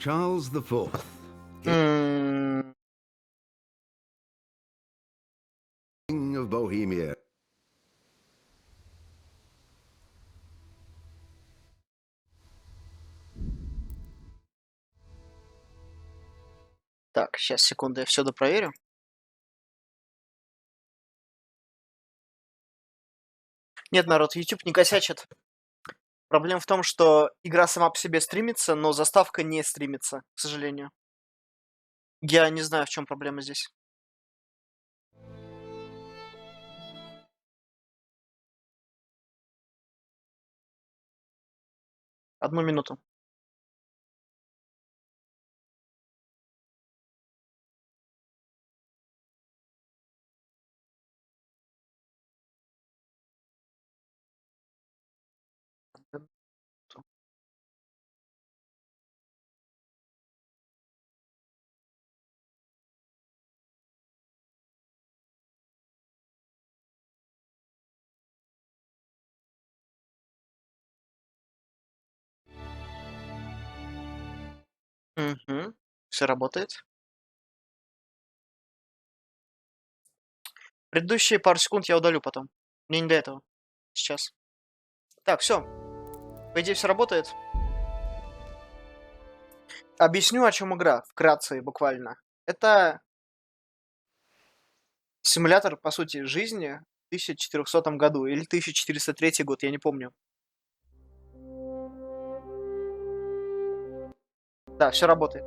Charles IV. М, King of Bohemia. Так, сейчас, секунду, я все допроверю. Нет, народ, YouTube не косячит. Проблема в том, что игра сама по себе стримится, но заставка не стримится, к сожалению. Я не знаю, в чем проблема здесь. Одну минуту. Угу. Все работает. Предыдущие пару секунд я удалю потом. Мне не до этого. Сейчас. Так, все. По идее, все работает. Объясню, о чем игра, вкратце, буквально. Это симулятор, по сути, жизни в 1400 году или 1403 год, я не помню. Да, все работает.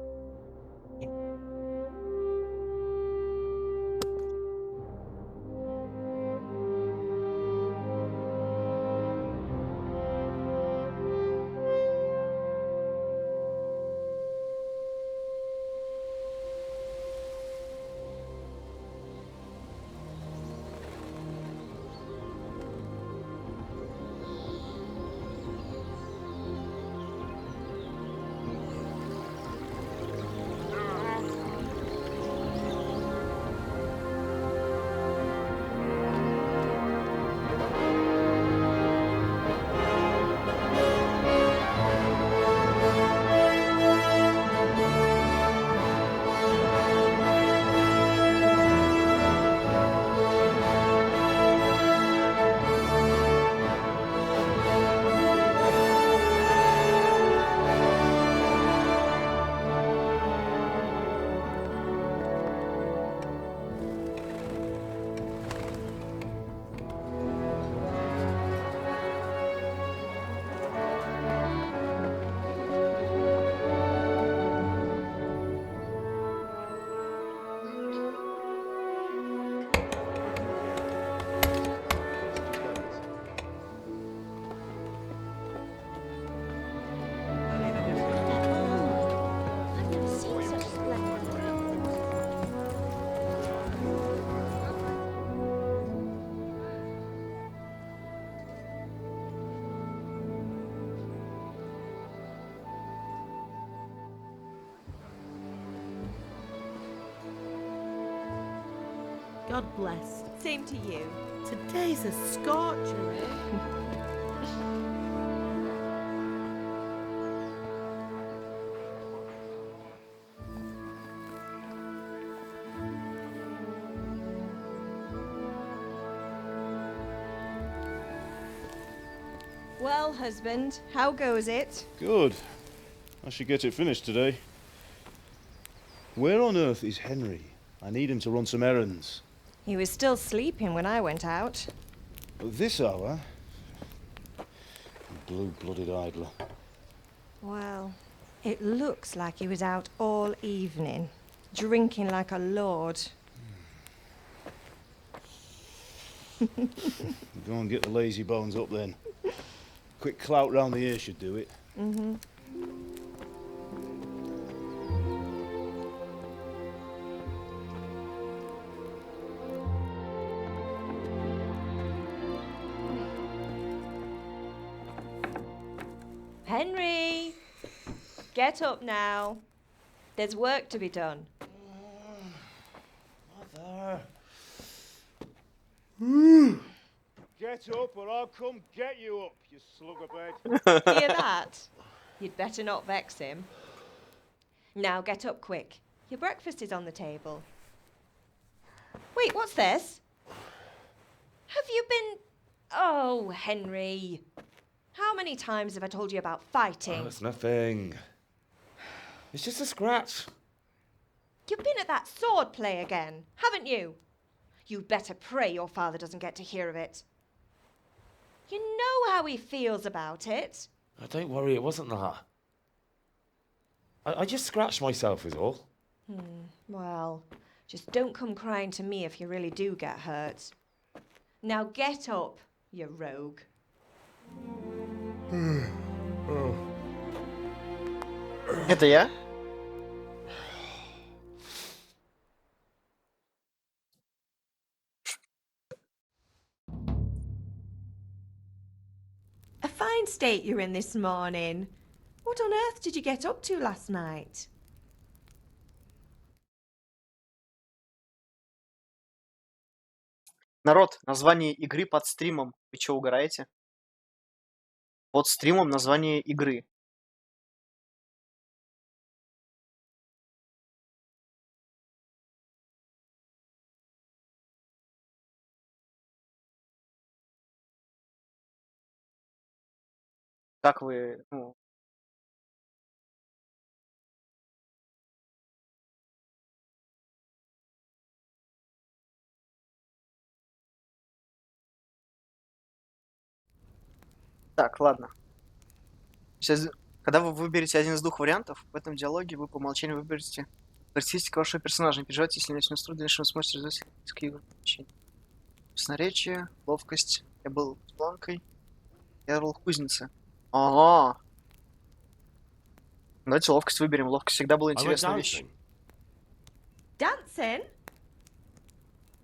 God bless. Same to you. Today's a scorcher, eh? Well, husband, how goes it? Good. I should get it finished today. Where on earth is Henry? I need him to run some errands. He was still sleeping when I went out. At this hour? Blue-blooded idler. Well, it looks like he was out all evening, drinking like a lord. Go and get the lazy bones up then. Quick clout round the ear should do it. Mm-hmm. Henry! Get up now. There's work to be done. Mother. Get up or I'll come get you up, you slug of bed. Hear that? You'd better not vex him. Now get up quick. Your breakfast is on the table. Wait, what's this? Have you been... Oh, Henry. How many times have I told you about fighting? Oh, it's nothing. It's just a scratch. You've been at that sword play again, haven't you? You'd better pray your father doesn't get to hear of it. You know how he feels about it. Oh, don't worry, it wasn't that. I just scratched myself is all. Well, just don't come crying to me if you really do get hurt. Now get up, you rogue. Это я? A fine state you're in this morning. What on earth did you get up to last night? Народ, название игры под стримом. Вы чё, угораете? Под стримом название игры. Как вы, ну... Так, ладно. Когда вы выберете один из двух вариантов, в этом диалоге вы по умолчанию выберете характеристику вашего персонажа. Не переживайте, если не начнет строить, дальше вы сможете развивать игры. Красноречие, ловкость. Я был планкой. Я был в кузнице. Ага. Давайте ловкость выберем. Ловкость всегда была I went интересная вещь. dancing Dancing?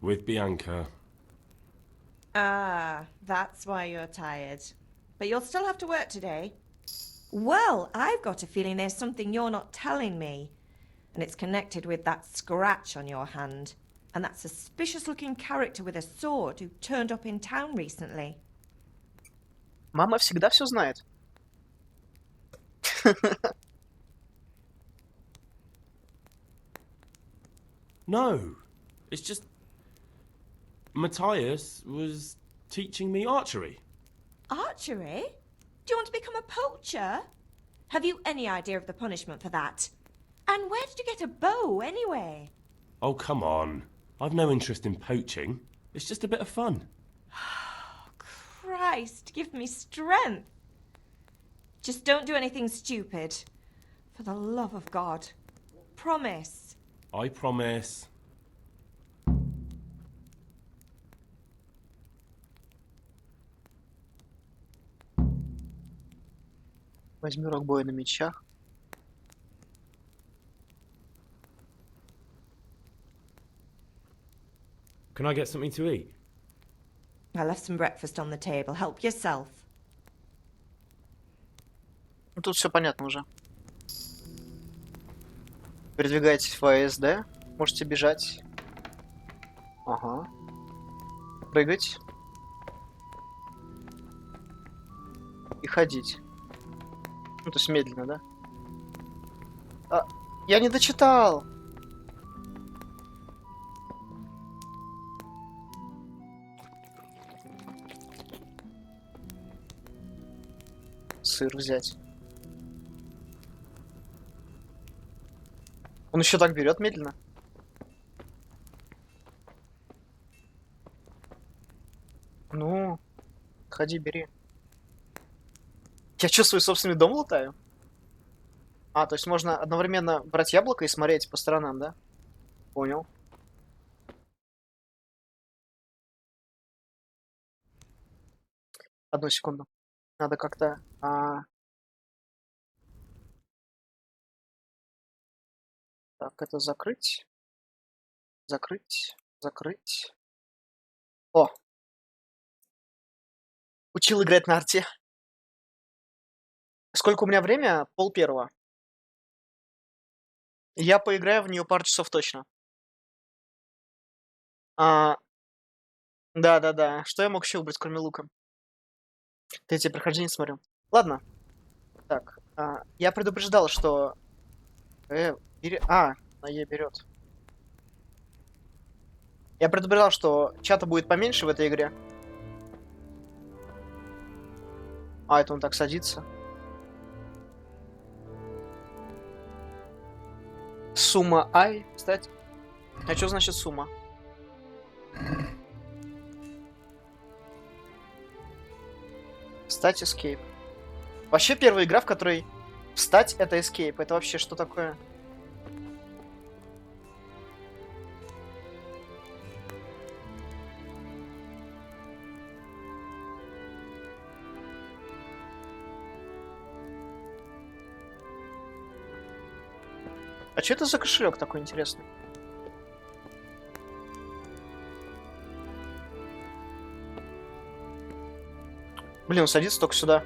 with Bianca. Ah, that's why you're tired. But you'll still have to work today. Well, I've got a feeling there's something you're not telling me. And it's connected with that scratch on your hand. And that suspicious-looking character with a sword who turned up in town recently. Мама всегда все знает. No, it's just Matthias was teaching me archery. Archery? Do you want to become a poacher? Have you any idea of the punishment for that? And where did you get a bow, anyway? Oh, come on. I've no interest in poaching. It's just a bit of fun. Christ, give me strength. Just don't do anything stupid. For the love of God. Promise. I promise. Возьми урок боя на мечах. Can I get something to eat? I left some breakfast on the table. Help yourself. Ну, тут все понятно уже. Передвигаетесь в АСД. Можете бежать. Ага. Прыгать. И ходить. Ну, то есть медленно, да? А, я не дочитал! Сыр взять. Он еще так берет медленно. Ну, ходи, бери. Я что, свой собственный дом лутаю? А, то есть можно одновременно брать яблоко и смотреть по сторонам, да? Понял. Одну секунду. Надо как-то... Так, это закрыть. Закрыть. Закрыть. О! Учил играть на арте. Сколько у меня время? 12:30. Я поиграю в нее пару часов точно. Да-да-да. Что я мог еще выбрать, кроме лука? Третье прохождение смотрю. Ладно. Так, я предупреждал, что На Е берет. Я предупреждал, что чата будет поменьше в этой игре. А, это он так садится. Сумма I, кстати. А что значит сумма? Встать escape. Вообще первая игра, в которой встать это escape. Это вообще что такое? А что это за кошелек такой интересный? Блин, он садится только сюда.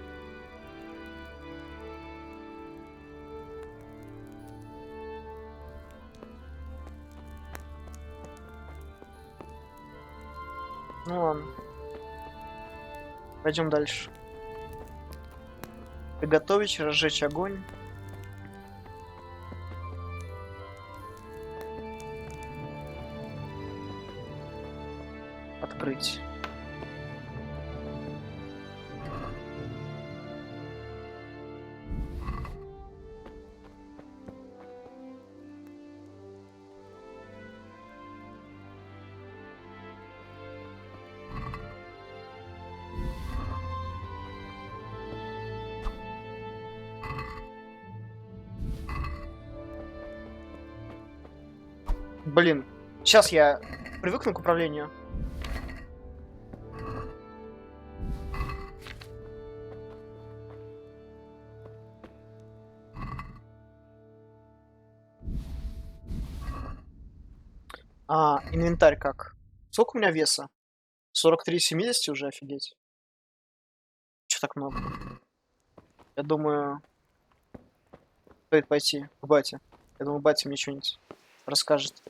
Ну ладно. Пойдем дальше. Приготовить, разжечь огонь. Открыть. Блин, сейчас я привыкну к управлению. Инвентарь как? Сколько у меня веса? 43,70 уже, офигеть. Чё так много? Я думаю, стоит пойти к бате. Я думаю, батя мне что-нибудь расскажет.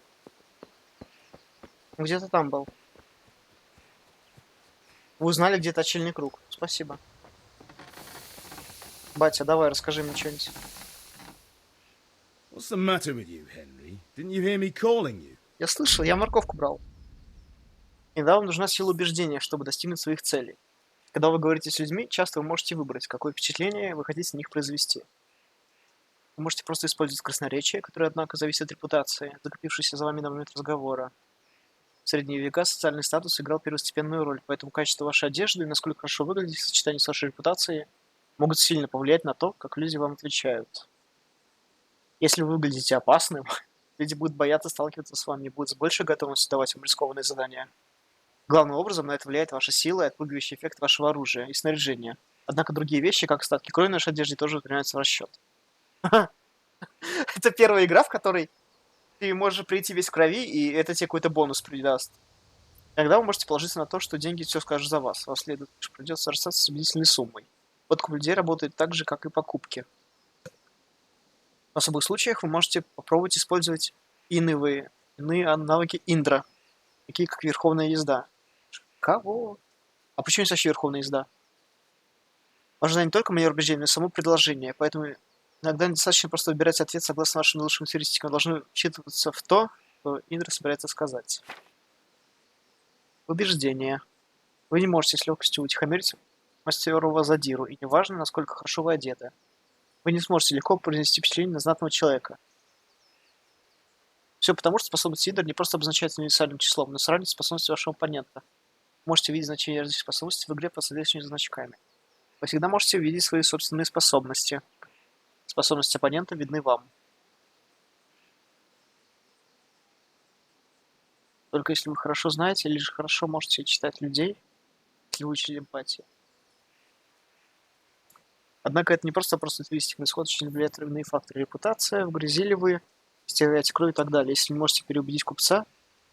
Где-то там был. Вы узнали, где точильный круг. Спасибо. Батя, давай, расскажи мне что-нибудь. What's the matter with you, Henry? Didn't you hear me calling you? Я слышал, я морковку брал. Иногда вам нужна сила убеждения, чтобы достигнуть своих целей. Когда вы говорите с людьми, часто вы можете выбрать, какое впечатление вы хотите на них произвести. Вы можете просто использовать красноречие, которое, однако, зависит от репутации, закрепившейся за вами на момент разговора. В средние века социальный статус играл первостепенную роль, поэтому качество вашей одежды и насколько хорошо выглядите в сочетании с вашей репутацией могут сильно повлиять на то, как люди вам отвечают. Если вы выглядите опасным, люди будут бояться сталкиваться с вами и будут с большей готовностью давать вам рискованные задания. Главным образом на это влияет ваша сила и отпугивающий эффект вашего оружия и снаряжения. Однако другие вещи, как остатки крови на нашей одежде, тоже принимаются в расчет. Это первая игра, в которой ты можешь прийти весь в крови, и это тебе какой-то бонус придаст. Тогда вы можете положиться на то, что деньги все скажут за вас. Вам следует лишь придется расстаться с убедительной суммой. Подкуп людей работает так же, как и покупки. В особых случаях вы можете попробовать использовать иные навыки Индра, такие как верховная езда. Кого? А почему есть вообще верховная езда? Важна не только манера убеждения, но и само предложение, поэтому иногда недостаточно просто выбирать ответ согласно вашим наилучшим характеристикам. Должны вчитываться в то, что Индра собирается сказать. Убеждение. Вы не можете с легкостью утихомирить мастерового задиру, и неважно, насколько хорошо вы одеты. Вы не сможете легко произнести впечатление на знатного человека. Все потому, что способность Индра не просто обозначается универсальным числом, но сравнивает способности вашего оппонента. Вы можете видеть значение различных способностей в игре по соответствующим значками. Вы всегда можете увидеть свои собственные способности. Способности оппонента видны вам. Только если вы хорошо знаете, или же хорошо можете читать людей, если вы учили эмпатию. Однако это не просто вопрос характеристик, на исход очень влияют иные факторы. Репутация, вгрызили вы, стеряете кровь и так далее. Если не можете переубедить купца,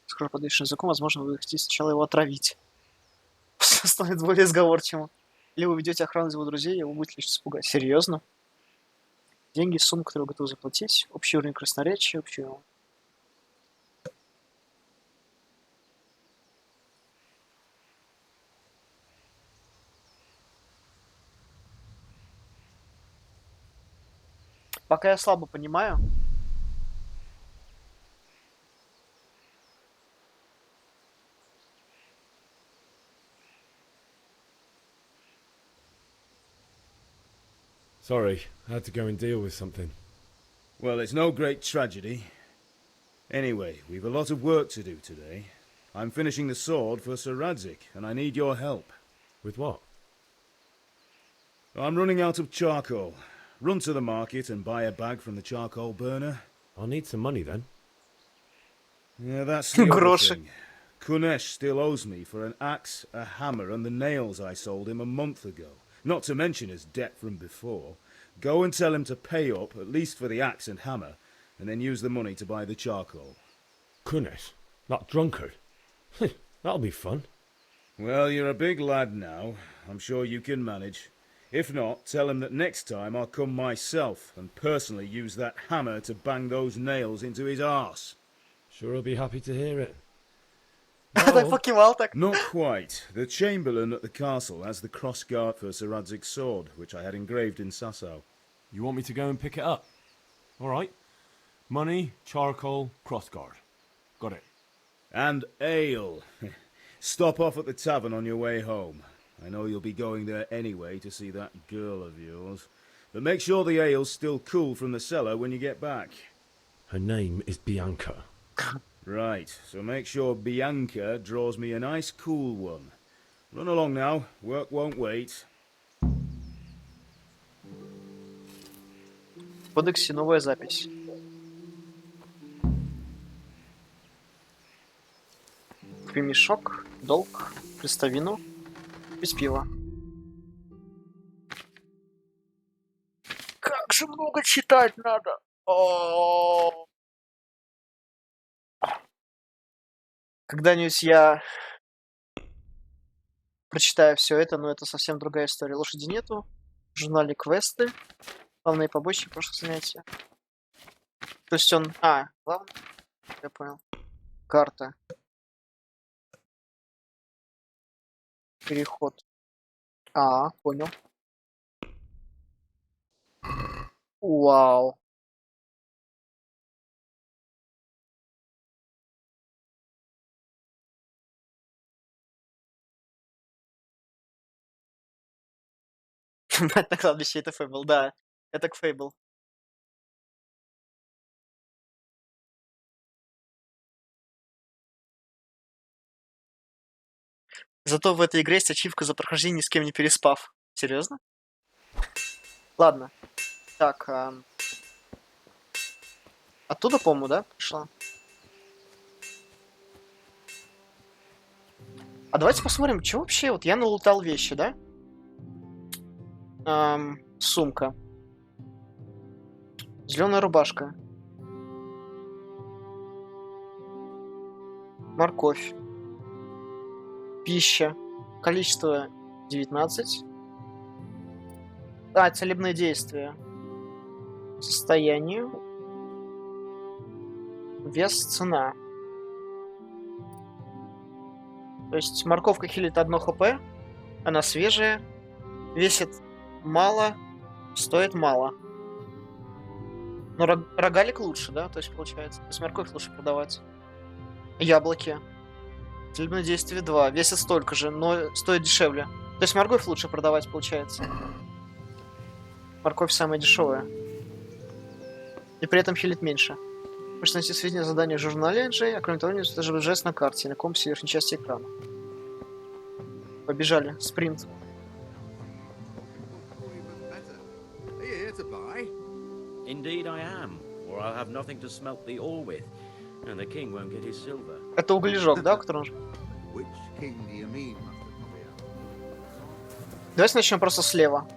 скажу подвешенным языком, возможно, вы хотите сначала его отравить. Станет более сговорчивым. Или вы ведете охрану из его друзей, и его будет лишь испугать. Серьезно? Деньги, сумму, которую вы готовы заплатить, общий уровень красноречия, общий... Пока я слабо понимаю, Sorry, I had to go and deal with something. Well, it's no great tragedy. Anyway, we've a lot of work to do today. I'm finishing the sword for Sir Radzik, and I need your help. With what? I'm running out of charcoal. Run to the market and buy a bag from the charcoal burner. I'll need some money then. Yeah, that's the other Groszy. thing. Kunesh still owes me for an axe, a hammer, and the nails I sold him a month ago. Not to mention his debt from before. Go and tell him to pay up, at least for the axe and hammer, and then use the money to buy the charcoal. Kunesh? That drunkard? That'll be fun. Well, you're a big lad now. I'm sure you can manage. If not, tell him that next time I'll come myself and personally use that hammer to bang those nails into his arse. Sure he'll be happy to hear it. Так покивал так. Not quite. The chamberlain at the castle has the cross-guard for Sir Radzik's sword, which I had engraved in Sasau. You want me to go and pick it up? All right. Money, charcoal, crossguard. Got it. And ale. Stop off at the tavern on your way home. I know you'll be going there anyway to see that girl of yours. But make sure the ale's still cool from the cellar when you get back. Her name is Bianca. Right, so make sure Bianca draws me a nice cool one. Run along now, work won't wait. В кодексе новая запись. Купи мешок, долг, крестовину, без пива. Как же много читать надо! О! Когда-нибудь я прочитаю все это, но это совсем другая история. Лошади нету, в журнале квесты, главные побочки прошлых занятия. То есть он... главное, я понял. Карта. Переход. Понял. Вау. Мать на кладбище, это фейбл, да. Это к фейбл. Зато в этой игре есть ачивка за прохождение, ни с кем не переспав. Серьезно? Ладно. Так, оттуда, по-моему, да, пришла? А давайте посмотрим, что вообще... Вот я налутал вещи, да? Сумка. Зеленая рубашка. Морковь. Пища. Количество 19. Целебные действия. Состояние. Вес, цена. То есть морковка хилит 1 хп. Она свежая. Весит мало. Стоит мало. Но рогалик лучше, да? То есть получается. То есть морковь лучше продавать. Яблоки. Целебное действие 2. Весит столько же, но стоит дешевле. То есть морковь лучше продавать, получается. Морковь самая дешевая. И при этом хилит меньше. Можно найти сведения о заданиях в журнале NJ, а кроме того, есть даже жест на карте, на компасе верхней части экрана. Побежали. Спринт. Are you here to buy? Indeed I am, or I'll have nothing to smelt the ore with, and the king won't get his silver. Это углежок, да, который он... Which king do you mean, Master? Давайте начнем просто слева.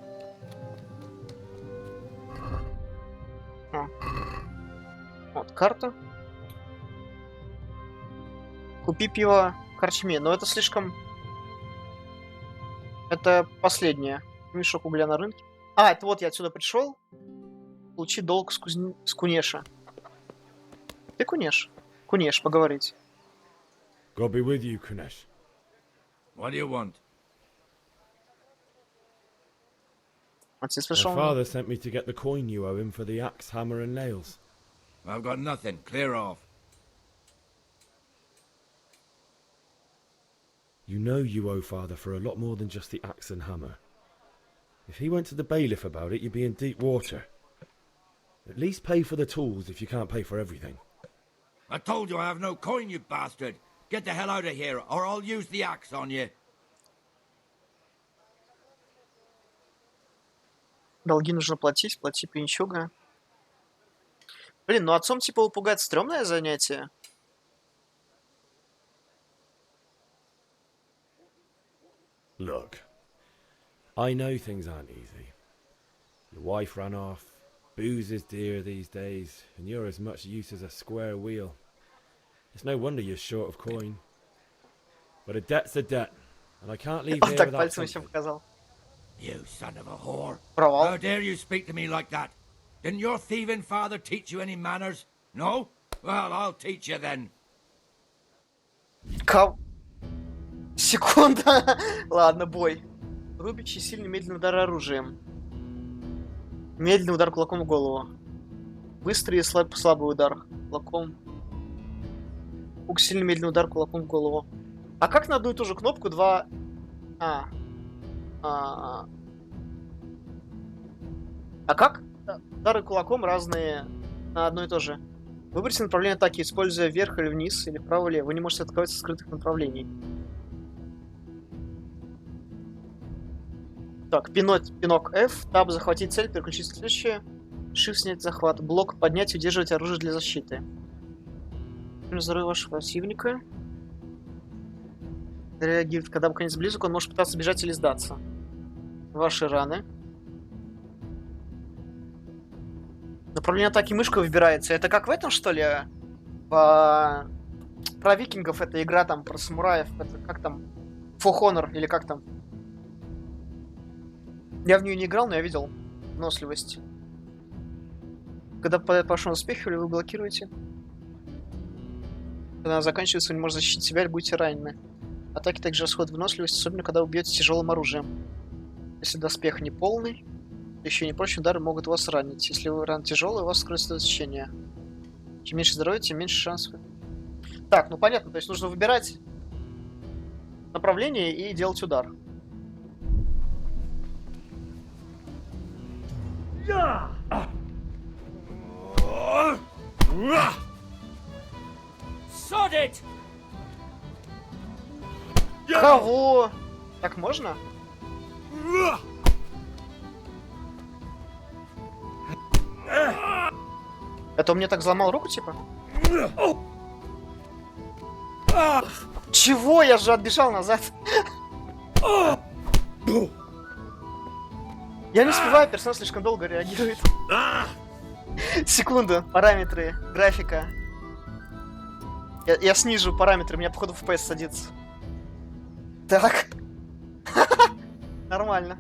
Вот, карта. Купи пиво в корчме. Но это слишком... Это последнее. Мешок угля на рынке. Это вот я отсюда пришел. Получи долг с Кунеша. Ты Кунеш? Кунеш, поговорить. God be with you, Kunesh. What do you want? Отец My пришел. father sent me to get the coin you owe him for the axe, hammer and nails. I've got nothing. Clear off. You know you owe father for a lot more than just the axe and hammer. If he went to the bailiff about it, you'd be in deep water. At least pay for the tools if you can't pay for everything. I told you I have no coin, you bastard. Get the hell out of here, or I'll use the axe on you. Долги нужно платить, плати, пьянчуга. Блин, ну отцом типа упугать стрёмное занятие. Look, I know things aren't easy. Your wife ran off, booze is dear these days, and you're as much use as a square wheel. It's no wonder you're short of coin. But a debt's a debt, and I can't leave Он here так without пальцем еще something. показал. You son of a whore. Провал. How dare you speak to me like that? Didn't your thieving father teach you any manners? No? Well, I'll teach you then. Секунда. Ладно, бой. Рубящий сильный медленный удар оружием. Медленный удар кулаком в голову. Быстрый и слабый удар кулаком. Хук, сильный медленный удар кулаком в голову. А как на одну и ту же кнопку два... А как удары кулаком разные на одно и то же? Выберите направление атаки, используя вверх или вниз, или вправо-лево. Вы не можете атаковать со скрытых направлений. Так, пинок F, таб захватить цель, переключить следующее. Shift снять захват. Блок поднять и удерживать оружие для защиты. Здоровье вашего противника. Реагирует, когда конец близок, он может пытаться бежать или сдаться. Ваши раны. Направление атаки мышкой выбирается. Это как в этом, что ли? Про викингов эта игра там, про самураев. Это как там? For Honor или как там? Я в нее не играл, но я видел выносливость. Когда пошел успех, или вы блокируете. Когда она заканчивается, вы не можете защитить себя или будете ранены. Атаки также расходят выносливость, особенно когда вы бьете тяжелым оружием. Если доспех не полный, еще не прочные удары могут вас ранить. Если вы ран тяжелый, у вас скорость защищения. Чем меньше здоровья, тем меньше шансов. Так, ну понятно, то есть нужно выбирать направление и делать удар. Кого? Так можно? Это он мне так взломал руку, типа? Чего? Я же отбежал назад. Я не успеваю, персонаж слишком долго реагирует. Секунду, параметры, графика. Я снижу параметры, у меня походу FPS садится. Так. Нормально.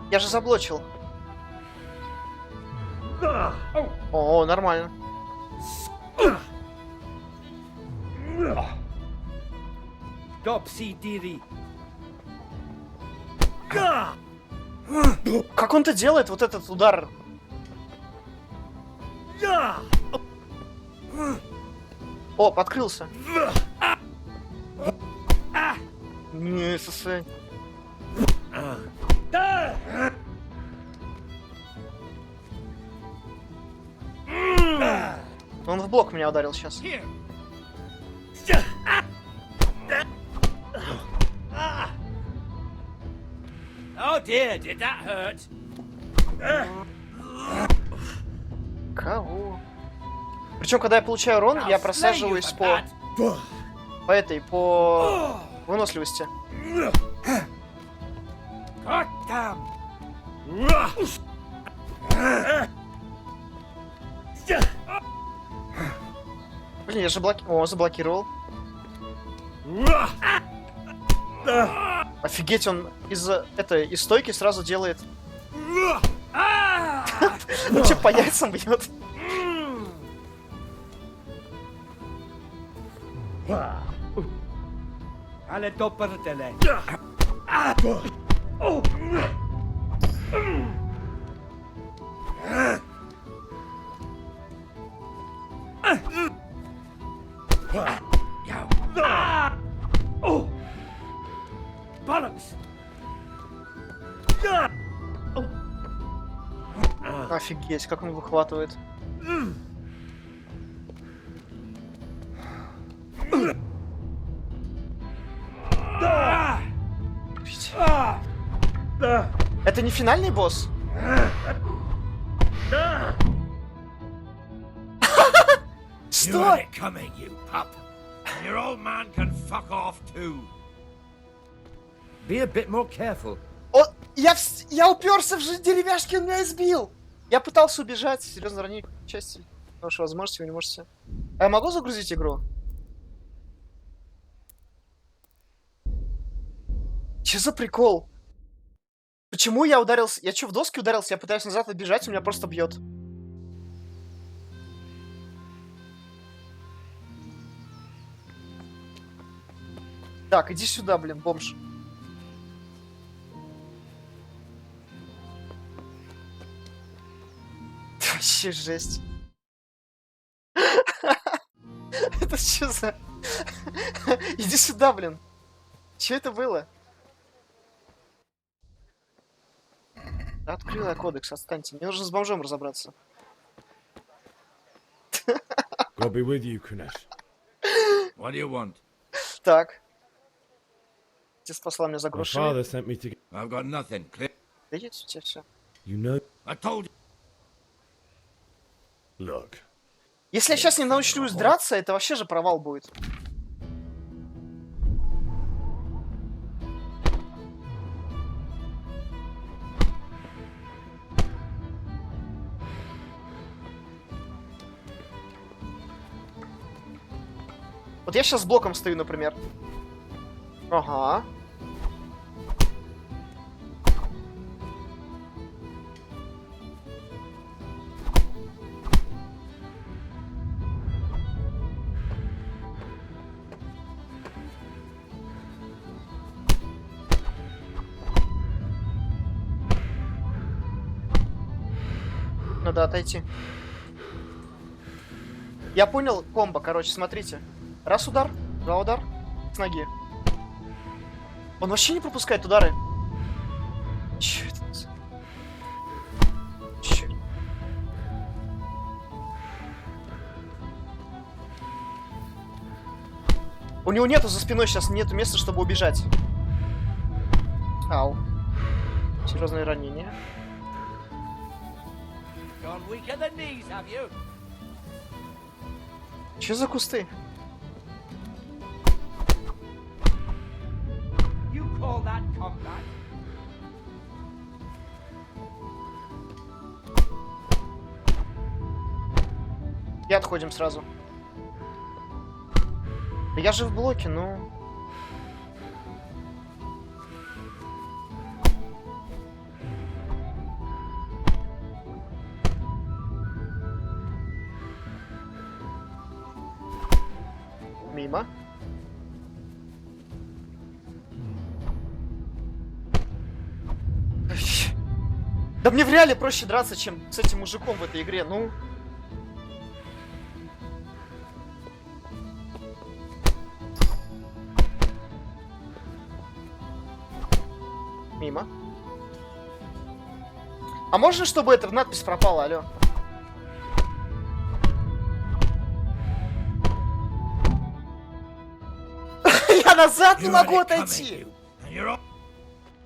Я же заблочил. О, нормально. Как он-то делает вот этот удар? О, подкрылся. Не, сосай. Он в блок меня ударил сейчас. Oh dear, did that hurt? Кого? Причем, когда я получаю урон, я просаживаюсь по выносливости. Блин, я же заблокировал. Офигеть, он из стойки сразу делает. Ну че, по яйцам бьет? Alle doppertele. Офигеть, как он выхватывает. Это не финальный босс? Что? Your old man can fuck off too. Be a bit more careful. О, я уперся в деревяшки, он меня избил. Я пытался убежать, серьезно, ранее части. Ваши возможности, вы не можете. А я могу загрузить игру? Че за прикол? Почему я ударился? Я что, в доски ударился? Я пытаюсь назад отбежать, у меня просто бьет. Так, иди сюда, блин, бомж. Вообще жесть. Это что за... Иди сюда, блин. Че это было? Открыл я кодекс, отстаньте. Мне нужно с бомжом разобраться. God be with you, Kunesh. What do you want? Так. Отец послал меня за My грошами. father sent me to. I've got nothing. Clear. Да идите у тебя все. You know. I told you. Look. Если я сейчас не научусь драться, это вообще же провал будет. Вот я сейчас с блоком стою, например. Ага. Надо отойти. Я понял комбо, короче, смотрите. Раз удар, два удар с ноги. Он вообще не пропускает удары. Чё это? Чё? У него нету за спиной сейчас, нету места, чтобы убежать. Ау. Серьезное ранение. Че за кусты? И отходим сразу. Да я же в блоке, ну... Мимо. Да мне в реале проще драться, чем с этим мужиком в этой игре, ну... Мимо. А можно, чтобы эта надпись пропала, алё? Я назад не могу отойти!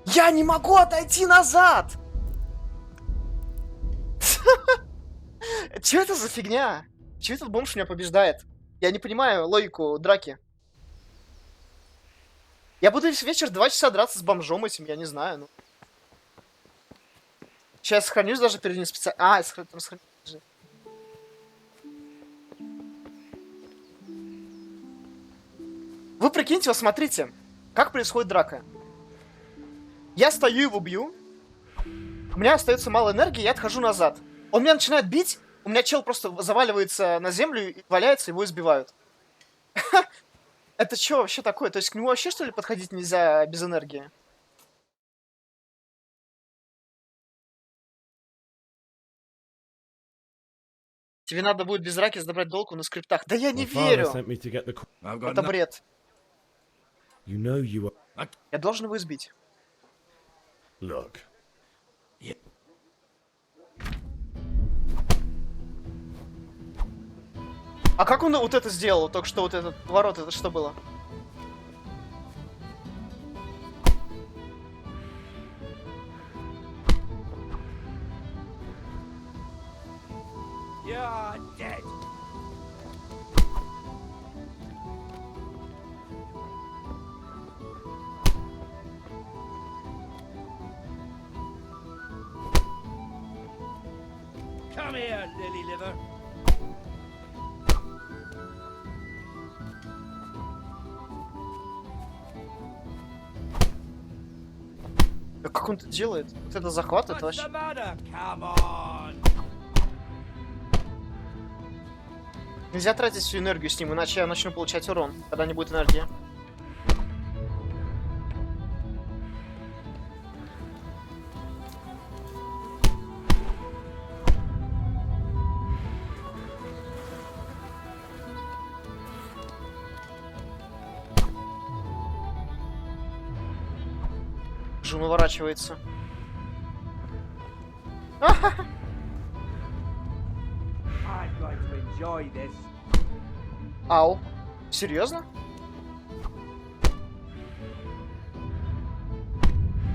Я не могу отойти назад! Чё это за фигня? Чё этот бомж меня побеждает? Я не понимаю логику драки. Я буду весь вечер 2 часа драться с бомжом этим, я не знаю, ну. Сейчас сохранюсь даже перед ним специально. А, я сохранюсь. Вы прикиньте, вот смотрите, как происходит драка. Я стою, его бью. У меня остается мало энергии, я отхожу назад. Он меня начинает бить, у меня чел просто заваливается на землю, валяется, его избивают. Это что вообще такое? То есть к нему вообще, что ли, подходить нельзя без энергии? Тебе надо будет без раки забрать долгу на скриптах. Да я не My father верю! sent me to get the. I've got Это бред. You know you are. Я должен его избить. Look. А как он вот это сделал? Только что вот этот поворот, это что было? You're dead. Come here, lily liver. Да как он это делает? Вот это захват, это What's вообще... the matter? Come on. Нельзя тратить всю энергию с ним, иначе я начну получать урон, когда не будет энергии. Жун уворачивается. I'm going to enjoy this. Ау. Серьезно?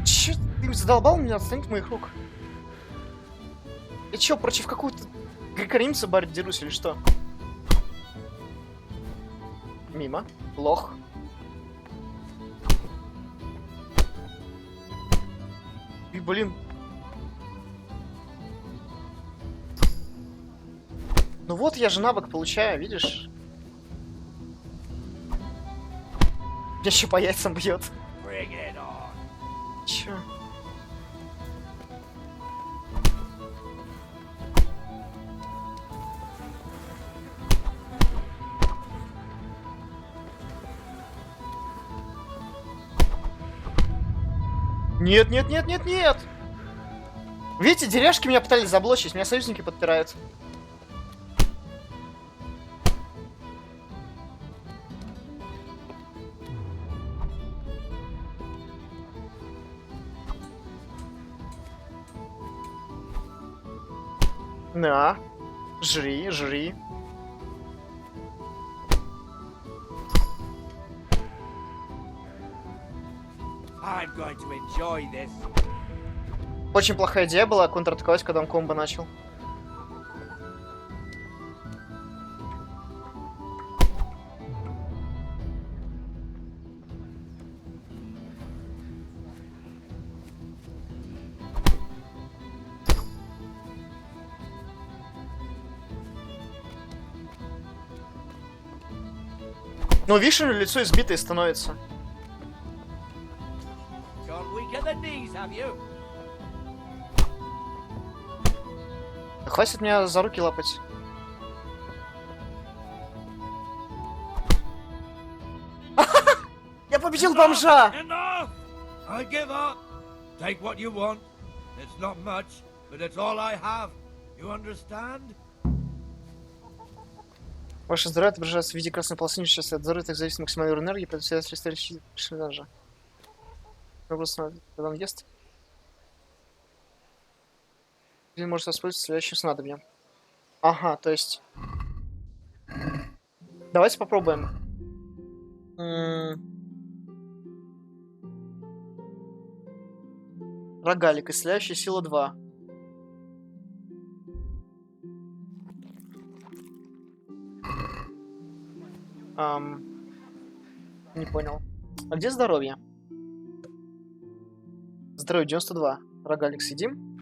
Че ты задолбал меня, отстань от моих рук. Я чё, против какого-то греко-римца дерусь или что? Мимо. Лох. И, блин. Ну вот, я же навык получаю, видишь? Меня еще по яйцам бьет. Bring it on. Чё? Нет, нет, нет, нет, нет! Видите, деревяшки меня пытались заблочить, меня союзники подпирают. На, жри, жри. I'm going to enjoy this. Очень плохая идея была контратаковать, когда он комбо начал. Ну, видишь, лицо избитое становится. Gone weak at the knees, have you? Хватит меня за руки лапать. Я победил бомжа! Enough! I give up. Take what you want. It's not much, but it's all I have. You understand? Ваше здоровье отображается в виде красной полосы, сейчас от здоровья так зависит максимальной энергии, поэтому всегда исторически персонажа. Когда он ест. Или может воспользоваться следующим снадобьем. Ага, то есть... Давайте попробуем. Рогалик, исцеляющая сила 2. Не понял. А где здоровье? Здоровье 92. Рогалик съедим.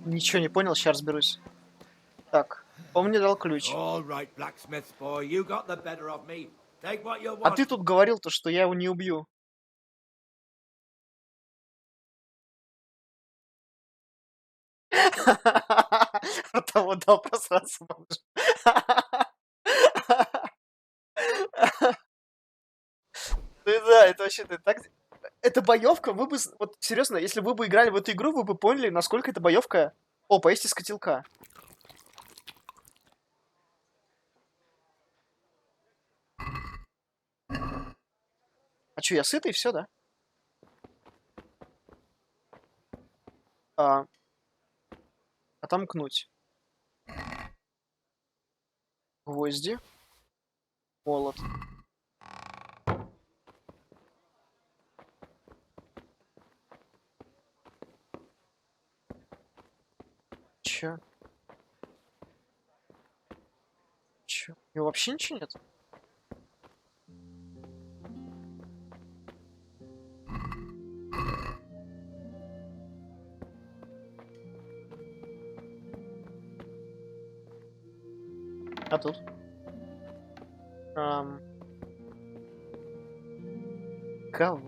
Ничего не понял, сейчас разберусь. Так, он мне дал ключ. All right, blacksmith boy, you got the better of me. Take what you А want. ты тут говорил то, что я его не убью. того, да, просраться можешь. Ну да, это вообще ты так. Это боевка, вы бы. Вот серьезно, если вы бы играли в эту игру, вы бы поняли, насколько это боевка. О, поесть из котелка. А чё, я сытый, все, да? А, отомкнуть. Гвозди. Молот. Чё? Чё? У него вообще ничего нет? А тут? Кого?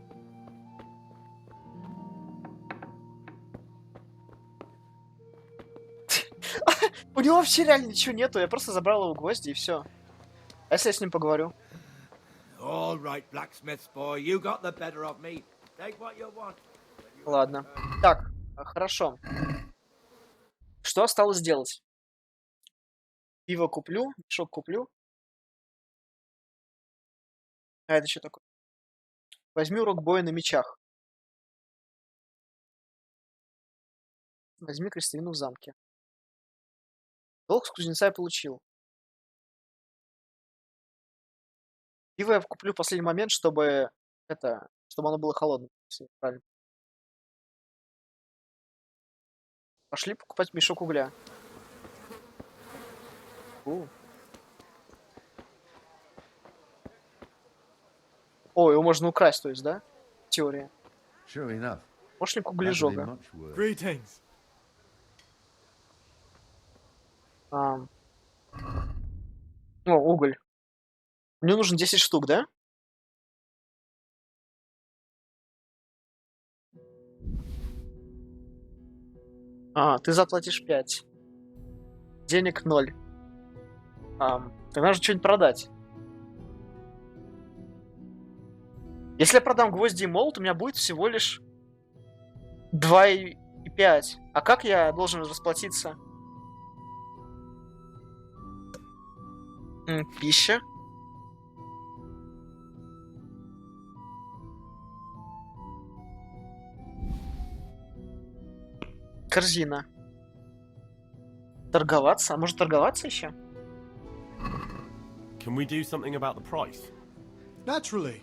У него вообще реально ничего нету, я просто забрал его гвозди и все. А если я с ним поговорю? All right, blacksmith's boy, you got the better of me. Take what you want. Ладно. Так, хорошо. Что осталось сделать? Пиво куплю, мешок куплю. А это что такое? Возьми урок боя на мечах. Возьми крестовину в замке. Долг с кузнеца я получил. Пиво я куплю в последний момент, чтобы чтобы оно было холодным. Если правильно. Пошли покупать мешок угля. О, его можно украсть, то есть, да? Теория. Sure enough. Пошли к That'd be углежога. much worse. Greetings. О, уголь. Мне нужен 10 штук, да? Ты заплатишь 5. Денег 0. Тогда нужно что-нибудь продать. Если я продам гвозди и молот, у меня будет всего лишь 2,5. А как я должен расплатиться? Пища. Корзина. Торговаться? А может торговаться еще? Can we do something about the price? Naturally.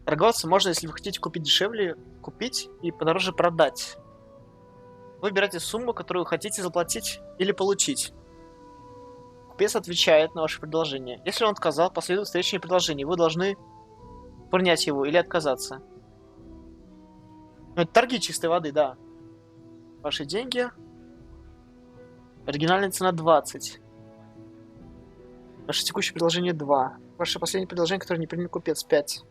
Торговаться можно, если вы хотите купить дешевле, купить и подороже продать. Выбирайте сумму, которую вы хотите заплатить или получить. Купец отвечает на ваше предложение. Если он отказал, последует встречное предложение. Вы должны принять его или отказаться. Ну, это торги чистой воды, да. Ваши деньги. Оригинальная цена 20. Ваше текущее предложение 2. Ваше последнее предложение, которое не принял купец, 5.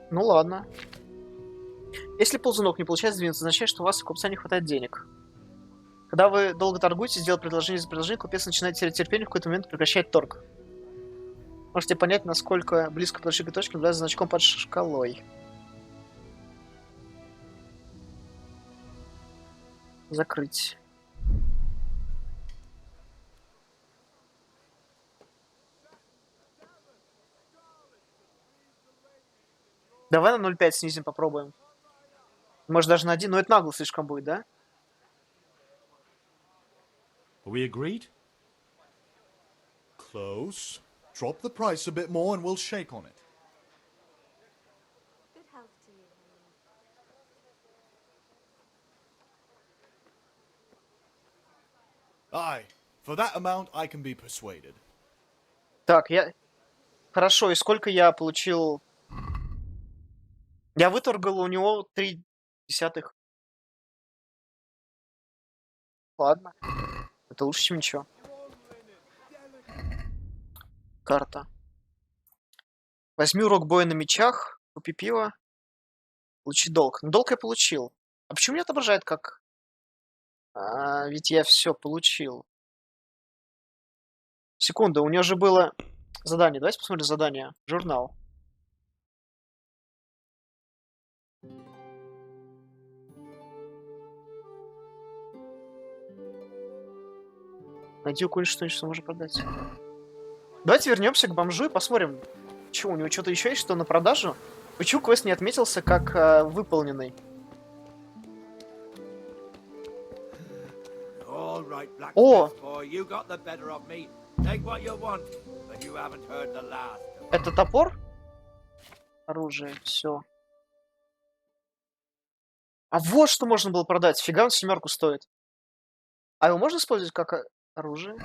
Ну ладно. Если ползунок не получает сдвинуться, означает, что у вас у купца не хватает денег. Когда вы долго торгуете, сделать предложение за предложение, купец начинает терять терпение, в какой-то момент прекращает торг. Можете понять, насколько близко подошли к точке, наблюдая за значком под шкалой. Закрыть. Давай на 0,5 снизим, попробуем. Может даже на 1, но это нагло слишком будет, да? Are we agreed? Close. Drop the price a bit more and we'll shake on it. Good health to you, Henry. Aye. For that amount, I can be persuaded. Так, Хорошо, и сколько я получил? Я выторгал у него 0,3. Ладно. Это лучше, чем ничего. Карта. Возьми урок боя на мечах, купи пиво, получи долг. Ну, долг я получил. А почему мне отображает как... ведь я все получил. Секунду, у нее же было задание. Давайте посмотрим задание. Журнал. Найди у кого-нибудь что-нибудь, что можно продать. Давайте вернемся к бомжу и посмотрим, что у него что-то еще есть, что на продажу. Почему квест не отметился как выполненный? All right, black О! boy, you got the better of me. Take what you want, but you haven't heard the last. Это топор? Оружие, все. А вот что можно было продать. Фига он 7 стоит. А его можно использовать как оружие?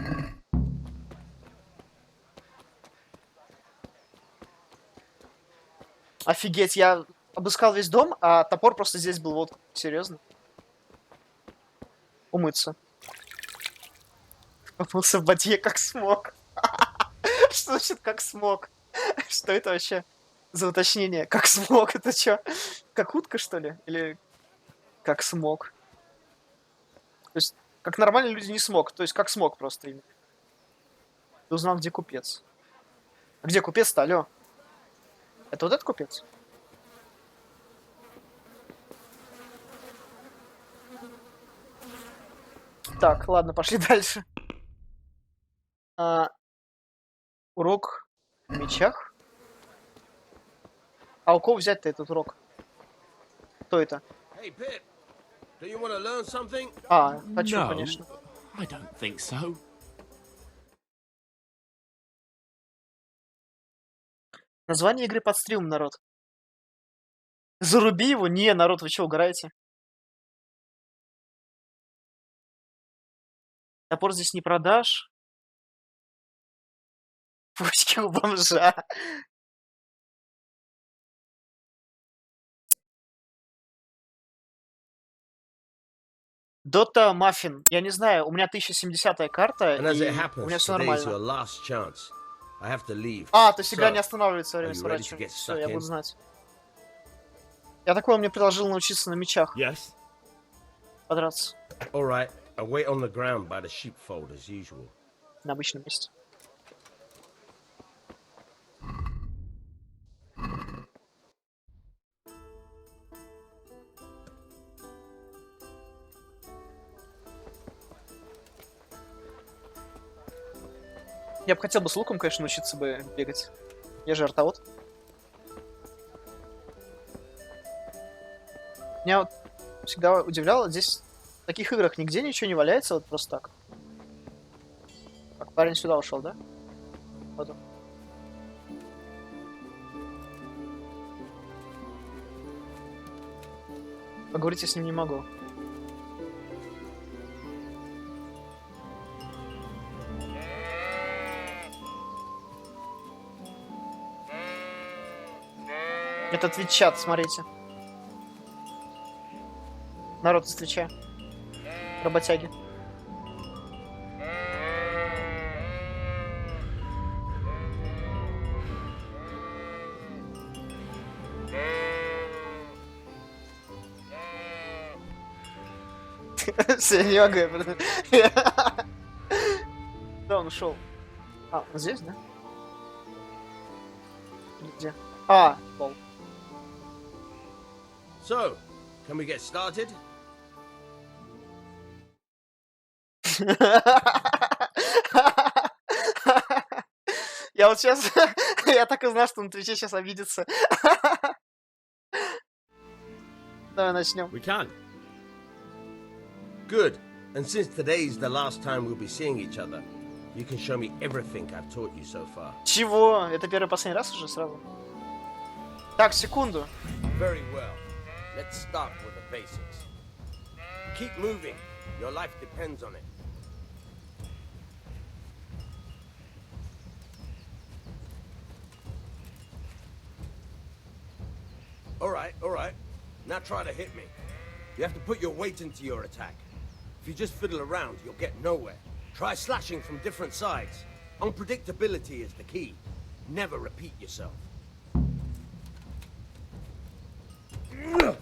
Офигеть, я обыскал весь дом, а топор просто здесь был. Вот, серьезно. Умыться. Умылся в воде, как смог. Что значит как смог? Что это вообще за уточнение? Как смог? Это что? Как утка, что ли? Или как смог? То есть, как нормальные люди не смог. То есть, как смог просто именно. Ты узнал, где купец. А где купец-то, алё? Это вот этот купец? Так, ладно, пошли дальше. Урок в мечах. А у кого взять-то этот урок? Кто это? Hey, Pip, do you want to learn something? А, хочу, No, конечно. I don't think so. Название игры под стримом, народ. Заруби его? Не, народ, вы что, угораете? Топор здесь не продашь. Пучки у бомжа. Дота Маффин. Я не знаю, у меня 1070-я карта, и у меня все нормально. А, то есть игра не останавливается во время сворачивания. Все, я буду знать. Я такое мне предложил научиться на мечах. Yes. Подраться. All right, I wait on the ground by the sheepfold as usual. На обычном месте. Я бы хотел бы с луком, конечно, научиться бы бегать. Я же артовод. Меня вот всегда удивляло, здесь в таких играх нигде ничего не валяется вот просто так. Так, парень сюда ушел, да? Вот он. Поговорить я с ним не могу. Это твич-чат, смотрите. Народ из твича. Работяги. Серега. Да, он ушел. А, он здесь, да? Где? А, пол. So, can we get started? Я вот сейчас... Я так и знал, что на Твиче сейчас обидится. Давай начнем. We can. Good. And since today's the last time we'll be seeing each other, you can show me everything I've taught you so far. Чего? Это первый и последний раз уже сразу? Так, секунду. Very well. Let's start with the basics. Keep moving. Your life depends on it. All right. Now try to hit me. You have to put your weight into your attack. If If you just fiddle around, you'll get nowhere. Try slashing from different sides. Unpredictability is the key. Never repeat yourself. Good.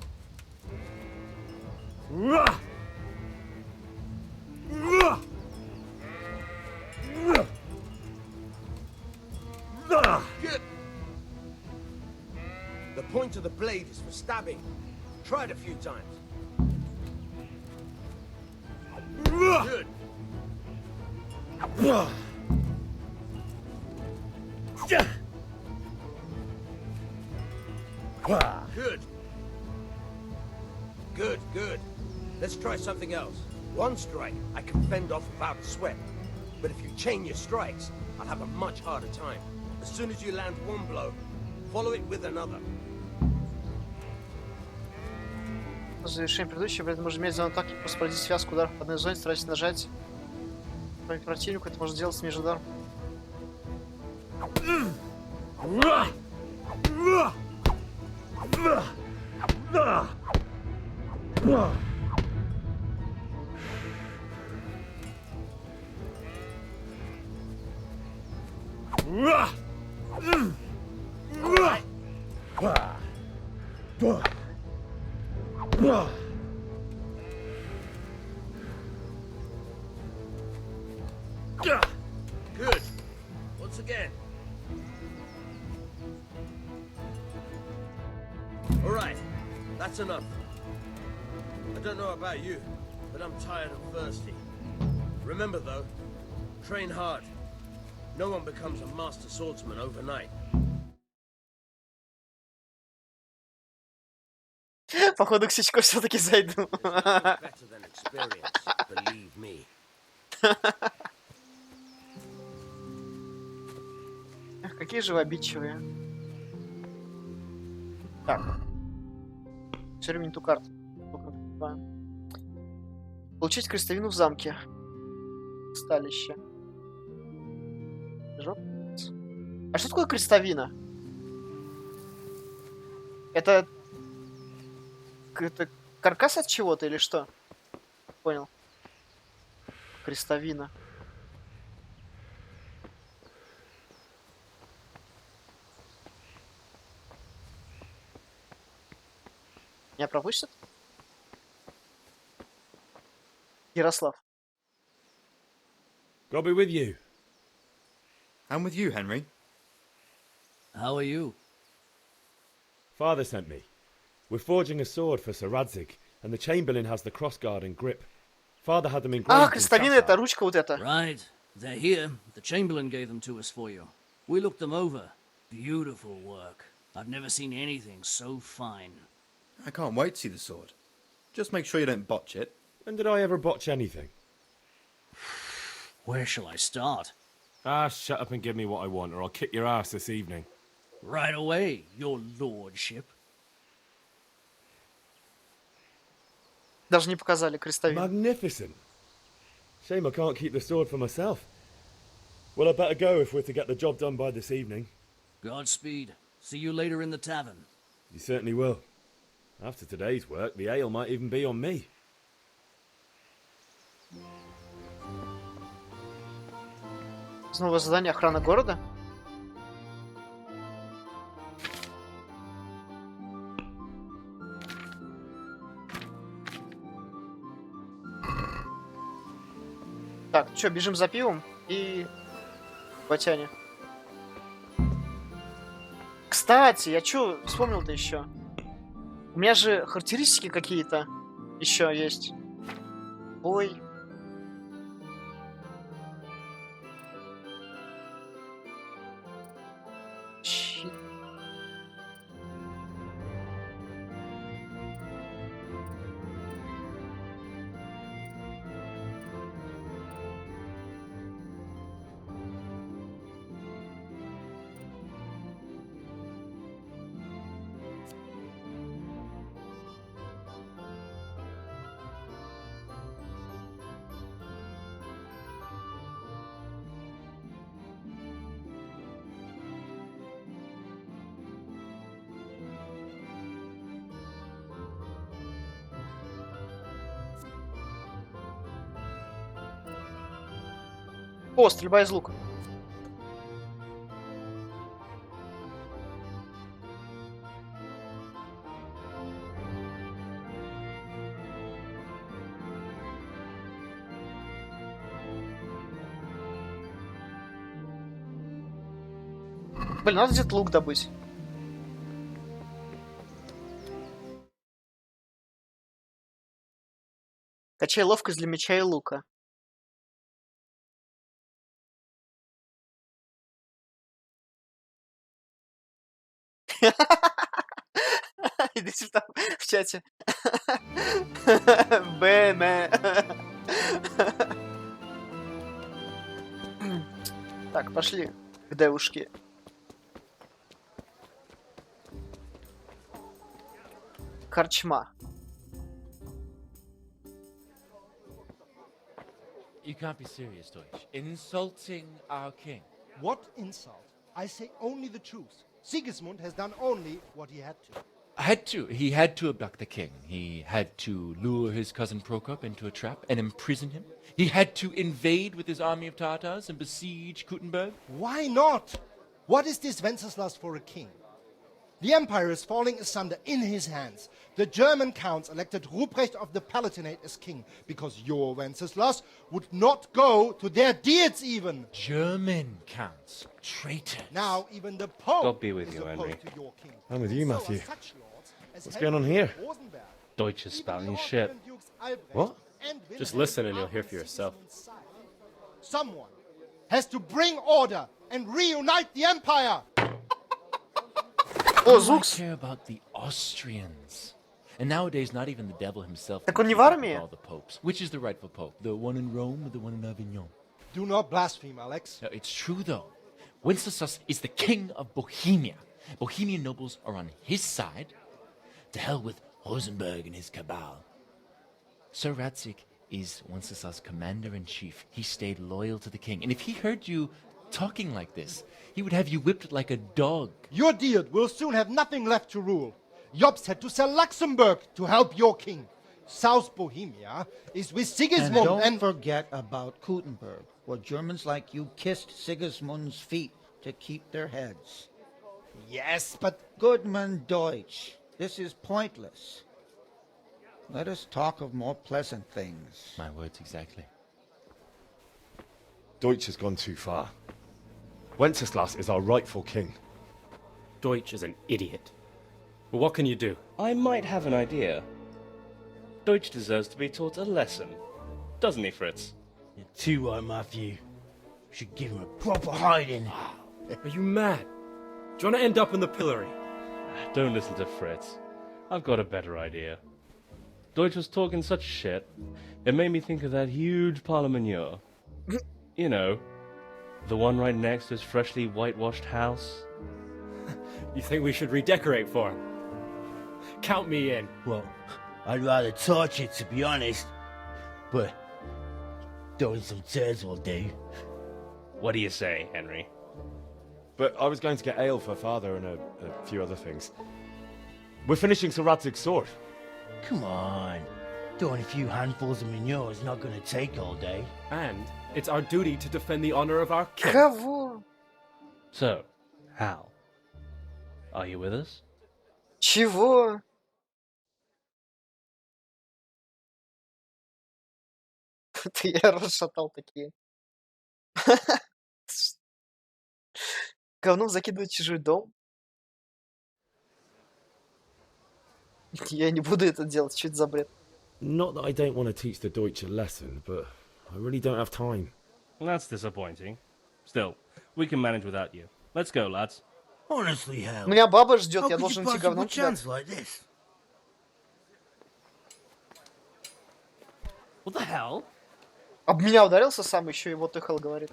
The point of the blade is for stabbing. Try it a few times. Good. Good. Good, good. Let's try something else. One strike I can fend off without a sweat. But if you chain your strikes, I'll have a much harder time. As soon as you land one blow, follow it with another. По завершению предыдущего, при этом можно иметь зону атаки, просто проводить связку ударов по одной зоне, стараясь нажать противнику, это можно делать с межударом. Good. Once again. All right, that's enough. I don't know about you, but I'm tired and thirsty. Remember though, train hard. No one becomes a master swordsman overnight. Походу, к Сичко все-таки зайду. Better than experience, believe me. Эх, какие же вы обидчивые. Так. Все время не ту карту. Получить крестовину в замке. Сталище. Жоп. А что такое крестовина? Это каркас от чего-то или что? Понял. Крестовина. Меня пропустят? Ярослав. God be with you. I'm with you, Henry. How are you? Father sent me. We're forging a sword for Sir Radzig, and the Chamberlain has the crossguard and grip. Father had them engraved. А, крестовина это ручка вот эта. Right. They're here. The Chamberlain gave them to us for you. We looked them over. Beautiful work. I've never seen anything so fine. I can't wait to see the sword. Just make sure you don't botch it. When did I ever botch anything? Where shall I start? Ah, shut up and give me what I want, or I'll kick your ass this evening. Right away, your lordship. Даже не показали крестовину. Magnificent. Shame I can't keep the sword for myself. Well, I better go if we're to get the job done by this evening. Godspeed. See you later in the tavern. You certainly will. After today's work, the ale might even be on me. Снова задание охрана города. Так, что, бежим за пивом и Батяне. Кстати, я что вспомнил-то еще? У меня же характеристики какие-то еще есть. Ой. Щит. О, стрельба из лука. Блин, надо где-то лук добыть. Качай ловкость для меча и лука. Идите там в чате. БМ. Так, пошли к девушке. Корчма. You can't be serious, Deutsch. Insulting our king. What insult? I say only the truth. Sigismund has done only what he had to. He had to abduct the king. He had to lure his cousin Prokop into a trap and imprison him. He had to invade with his army of Tatars and besiege Kuttenberg. Why not? What is this Wenceslas for a king? The empire is falling asunder in his hands. The German counts elected Ruprecht of the Palatinate as king because your Wenceslas would not go to their deeds even. German counts. Traitors. Now even the Pope God be with is you, opposed Henry. to your king. I'm with you, So are Matthew. such lords as What's going on here? Rosenberg. Deutsch is spouting his shit. What? And Just Wilhelm listen and you'll are hear on for yourself. Sigismund's side. Someone has to bring order and reunite the empire. О, I Зукс. care about the Austrians. And nowadays, not even the devil himself. Так can он не keep в up with армии? all the popes. Which is the rightful pope? The one in Rome or the one in Avignon? Do not blaspheme, Alex. No, it's true though. Wenceslas is the king of Bohemia. Bohemian nobles are on his side. To hell with Rosenberg and his cabal. Sir Radzik is Wenceslas' commander-in-chief. He stayed loyal to the king. And if he heard you talking like this, he would have you whipped like a dog. Your Diet will soon have nothing left to rule. Jobst had to sell Luxembourg to help your king. South Bohemia is with Sigismund And don't forget about Kuttenberg, where Germans like you kissed Sigismund's feet to keep their heads. Yes, but... Goodman Deutsch, this is pointless. Let us talk of more pleasant things. My words exactly. Deutsch has gone too far. Wenceslas is our rightful king. Deutsch is an idiot. But what can you do? I might have an idea. Deutsch deserves to be taught a lesson. Doesn't he, Fritz? You're too right, Matthew. Should give him a proper hiding. Are you mad? Do you want to end up in the pillory? Don't listen to Fritz. I've got a better idea. Deutsch was talking such shit, it made me think of that huge parliament. You know, the one right next to his freshly whitewashed house. You think we should redecorate for him? Count me in. Well, I'd rather torch it, to be honest. But throwing some turds will do. What do you say, Henry? But I was going to get ale for father and a few other things. We're finishing Sir Radzig's sword. Come on. Throwing a few handfuls of manure is not going to take all day. And it's our duty to defend the honor of our king. Кого? So, Hal, are you with us? Чего? Ты я расшатал такие. Говном закидывать чужой дом? Я не буду это делать, что это за бред? Not that I don't want to teach the Deutsch a lesson, but I really don't have time. That's disappointing. Still, we can manage without you. Let's go, lads. Honestly, Hal. Меня баба ждет, How я could должен you идти говном possibly chance кидать. like this? What the hell? Об меня ударился сам, еще и вот Эхал говорит.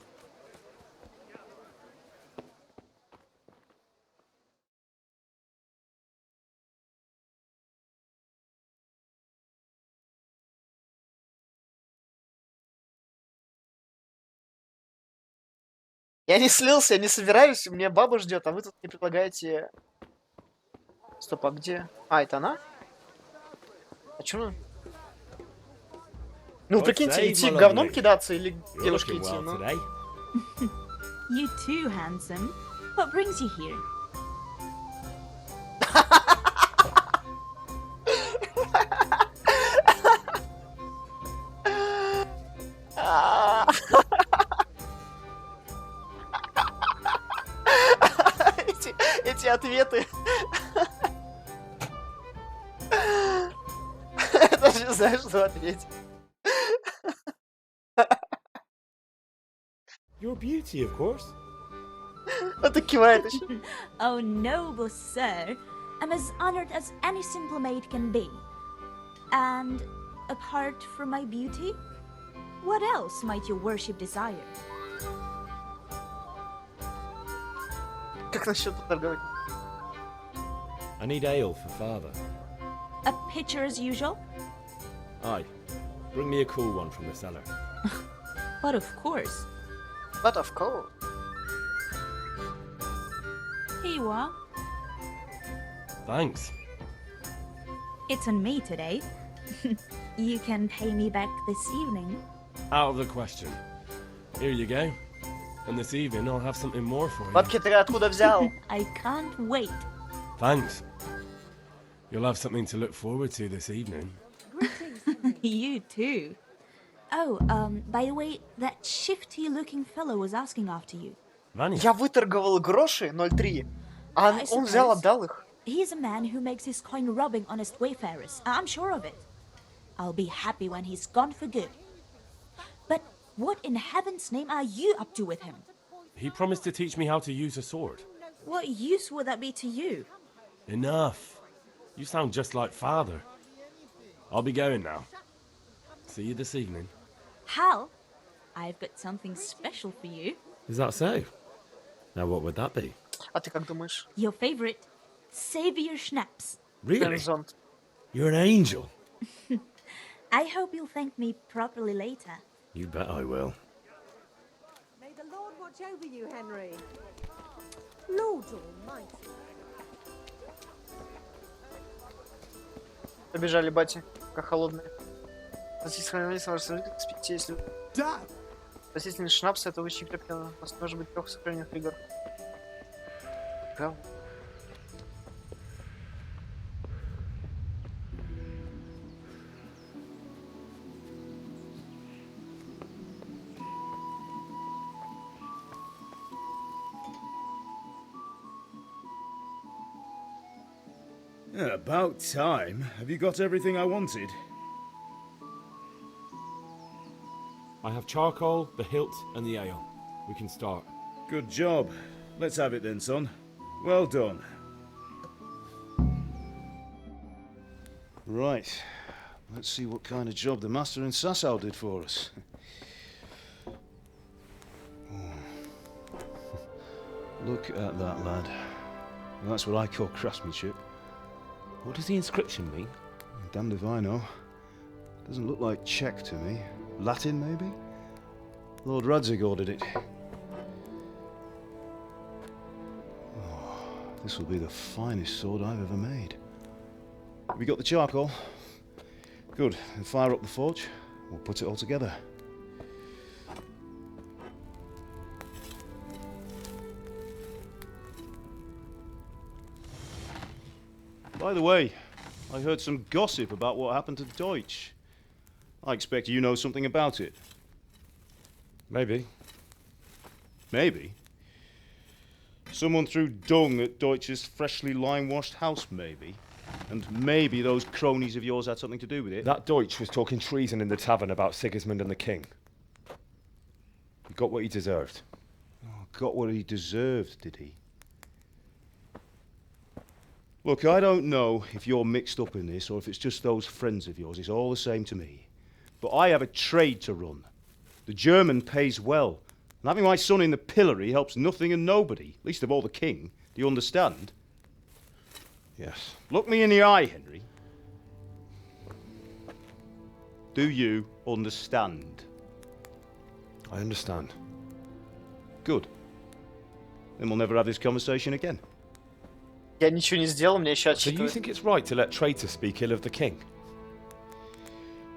Я не слился, я не собираюсь, меня баба ждет, а вы тут не предлагаете... Стоп, а где? А, это она? А чё? Ну, прикиньте, идти говном кидаться или к девушке идти, ну? You too, handsome. What brings you here? Эти ответы. Даже не знаю, что ответить. Your beauty, of course. Это кивает еще. Oh, noble sir. I'm as honored as any simple maid can be. And apart from my beauty, what else might your worship desire? Как насчет поторговать? I need ale for father. A pitcher as usual? Aye. Bring me a cool one from the cellar. But of course. But of course. Here you are. Thanks. It's on me today. You can pay me back this evening. Out of the question. Here you go. And this evening I'll have something more for you. Бабки ты откуда взял? I can't wait. Thanks. You'll have something to look forward to this evening. You too. Oh, by the way, that shifty-looking fellow was asking after you. Я выторговал гроши 0,3, а он взял, отдал их. He's a man who makes his coin robbing honest wayfarers. I'm sure of it. I'll be happy when he's gone for good. But what in heaven's name are you up to with him? He promised to teach me how to use a sword. What use would that be to you? Enough. You sound just like father. I'll be going now. See you this evening. Hal, I've got something special for you. Is that so? Now what would that be? А ты как думаешь? Your favorite Savior Schnapps. Really? You're an angel. I hope you'll thank me properly later. You bet I will. May the Lord watch over you, Henry. Lord Almighty. Побежали, бати, как холодные. Спасительный шнапс — это очень крепко. У нас может быть 3 сохраненных игр. Да. About time. Have you got everything I wanted? I have charcoal, the hilt, and the ale. We can start. Good job. Let's have it then, son. Well done. Right. Let's see what kind of job the master in Sasau did for us. Look at that, lad. Well, that's what I call craftsmanship. What does the inscription mean? Damned if I know. Doesn't look like Czech to me. Latin, maybe? Lord Radzig ordered it. Oh, this will be the finest sword I've ever made. Have you got the charcoal? Good. Then fire up the forge. We'll put it all together. By the way, I heard some gossip about what happened to Deutsch. I expect you know something about it. Maybe. Maybe? Someone threw dung at Deutsch's freshly lime-washed house, maybe? And maybe those cronies of yours had something to do with it? That Deutsch was talking treason in the tavern about Sigismund and the king. He got what he deserved. Oh, got what he deserved, did he? Look, I don't know if you're mixed up in this or if it's just those friends of yours. It's all the same to me. But I have a trade to run. The German pays well. And having my son in the pillory helps nothing and nobody, least of all the king. Do you understand? Yes. Look me in the eye, Henry. Do you understand? I understand. Good. Then we'll never have this conversation again. Я ничего не сделал, мне еще So you отчитывают. think it's right to let traitors speak ill of the king?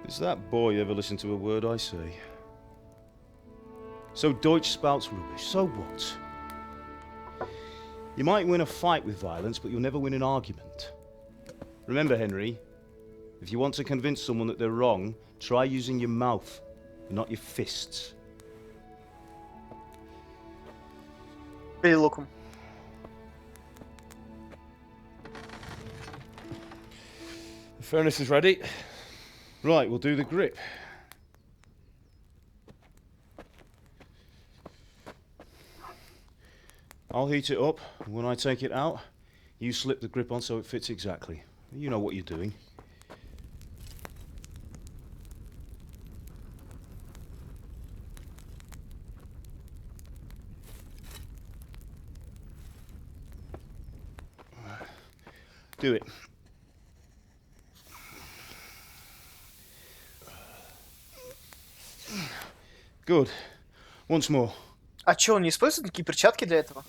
Does that boy ever listen to a word I say? So Deutsch spouts rubbish. So what? You might win a fight with violence, but you'll never win an argument. Remember, Henry, if you want to convince someone that they're wrong, try using your mouth, not your fists. Бей луком. The furnace is ready. Right, we'll do the grip. I'll heat it up, and when I take it out, you slip the grip on so it fits exactly. You know what you're doing. Do it. Good. Once more. А чё, он не использует такие перчатки для этого?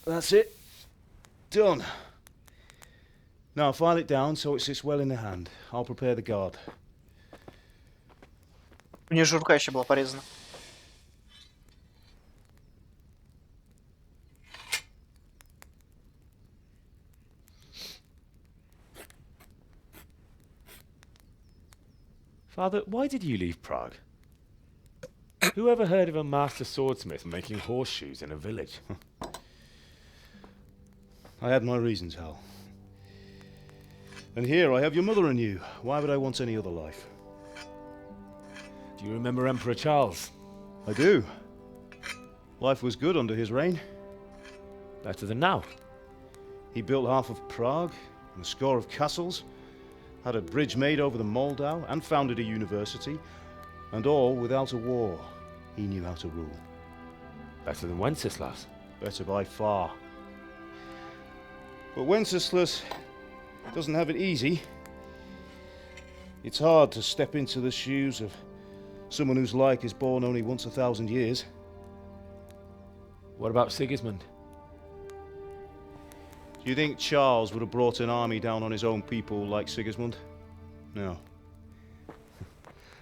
That's it. Done. Now file it down so it sits well in the hand. I'll prepare the guard. У нее же рука еще была порезана. Father, why did you leave Prague? Who ever heard of a master swordsmith making horseshoes in a village? I had my reasons, Hal. And here I have your mother and you. Why would I want any other life? Do you remember Emperor Charles? I do. Life was good under his reign. Better than now. He built half of Prague and a score of castles, had a bridge made over the Moldau, and founded a university, and all without a war. He knew how to rule. Better than Wenceslas. Better by far. But Wenceslas doesn't have it easy. It's hard to step into the shoes of someone whose like is born only once 1,000 years. What about Sigismund? Do you think Charles would have brought an army down on his own people like Sigismund? No.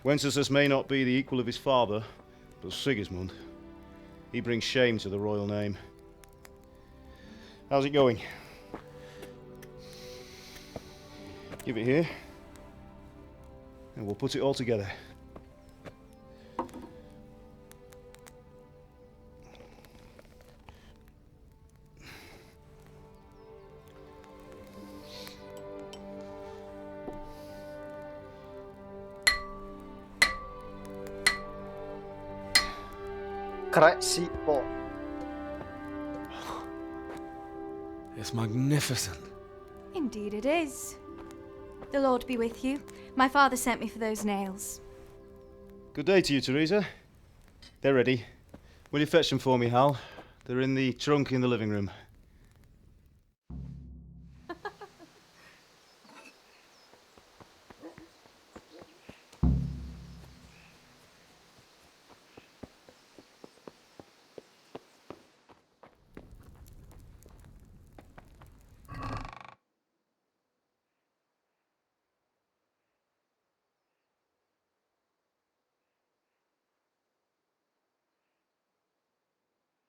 Wenceslas may not be the equal of his father, but Sigismund, he brings shame to the royal name. How's it going? Give it here, and we'll put it all together. Красиво. It's magnificent. Indeed it is. The Lord be with you. My father sent me for those nails. Good day to you, Teresa. They're ready. Will you fetch them for me, Hal? They're in the trunk in the living room.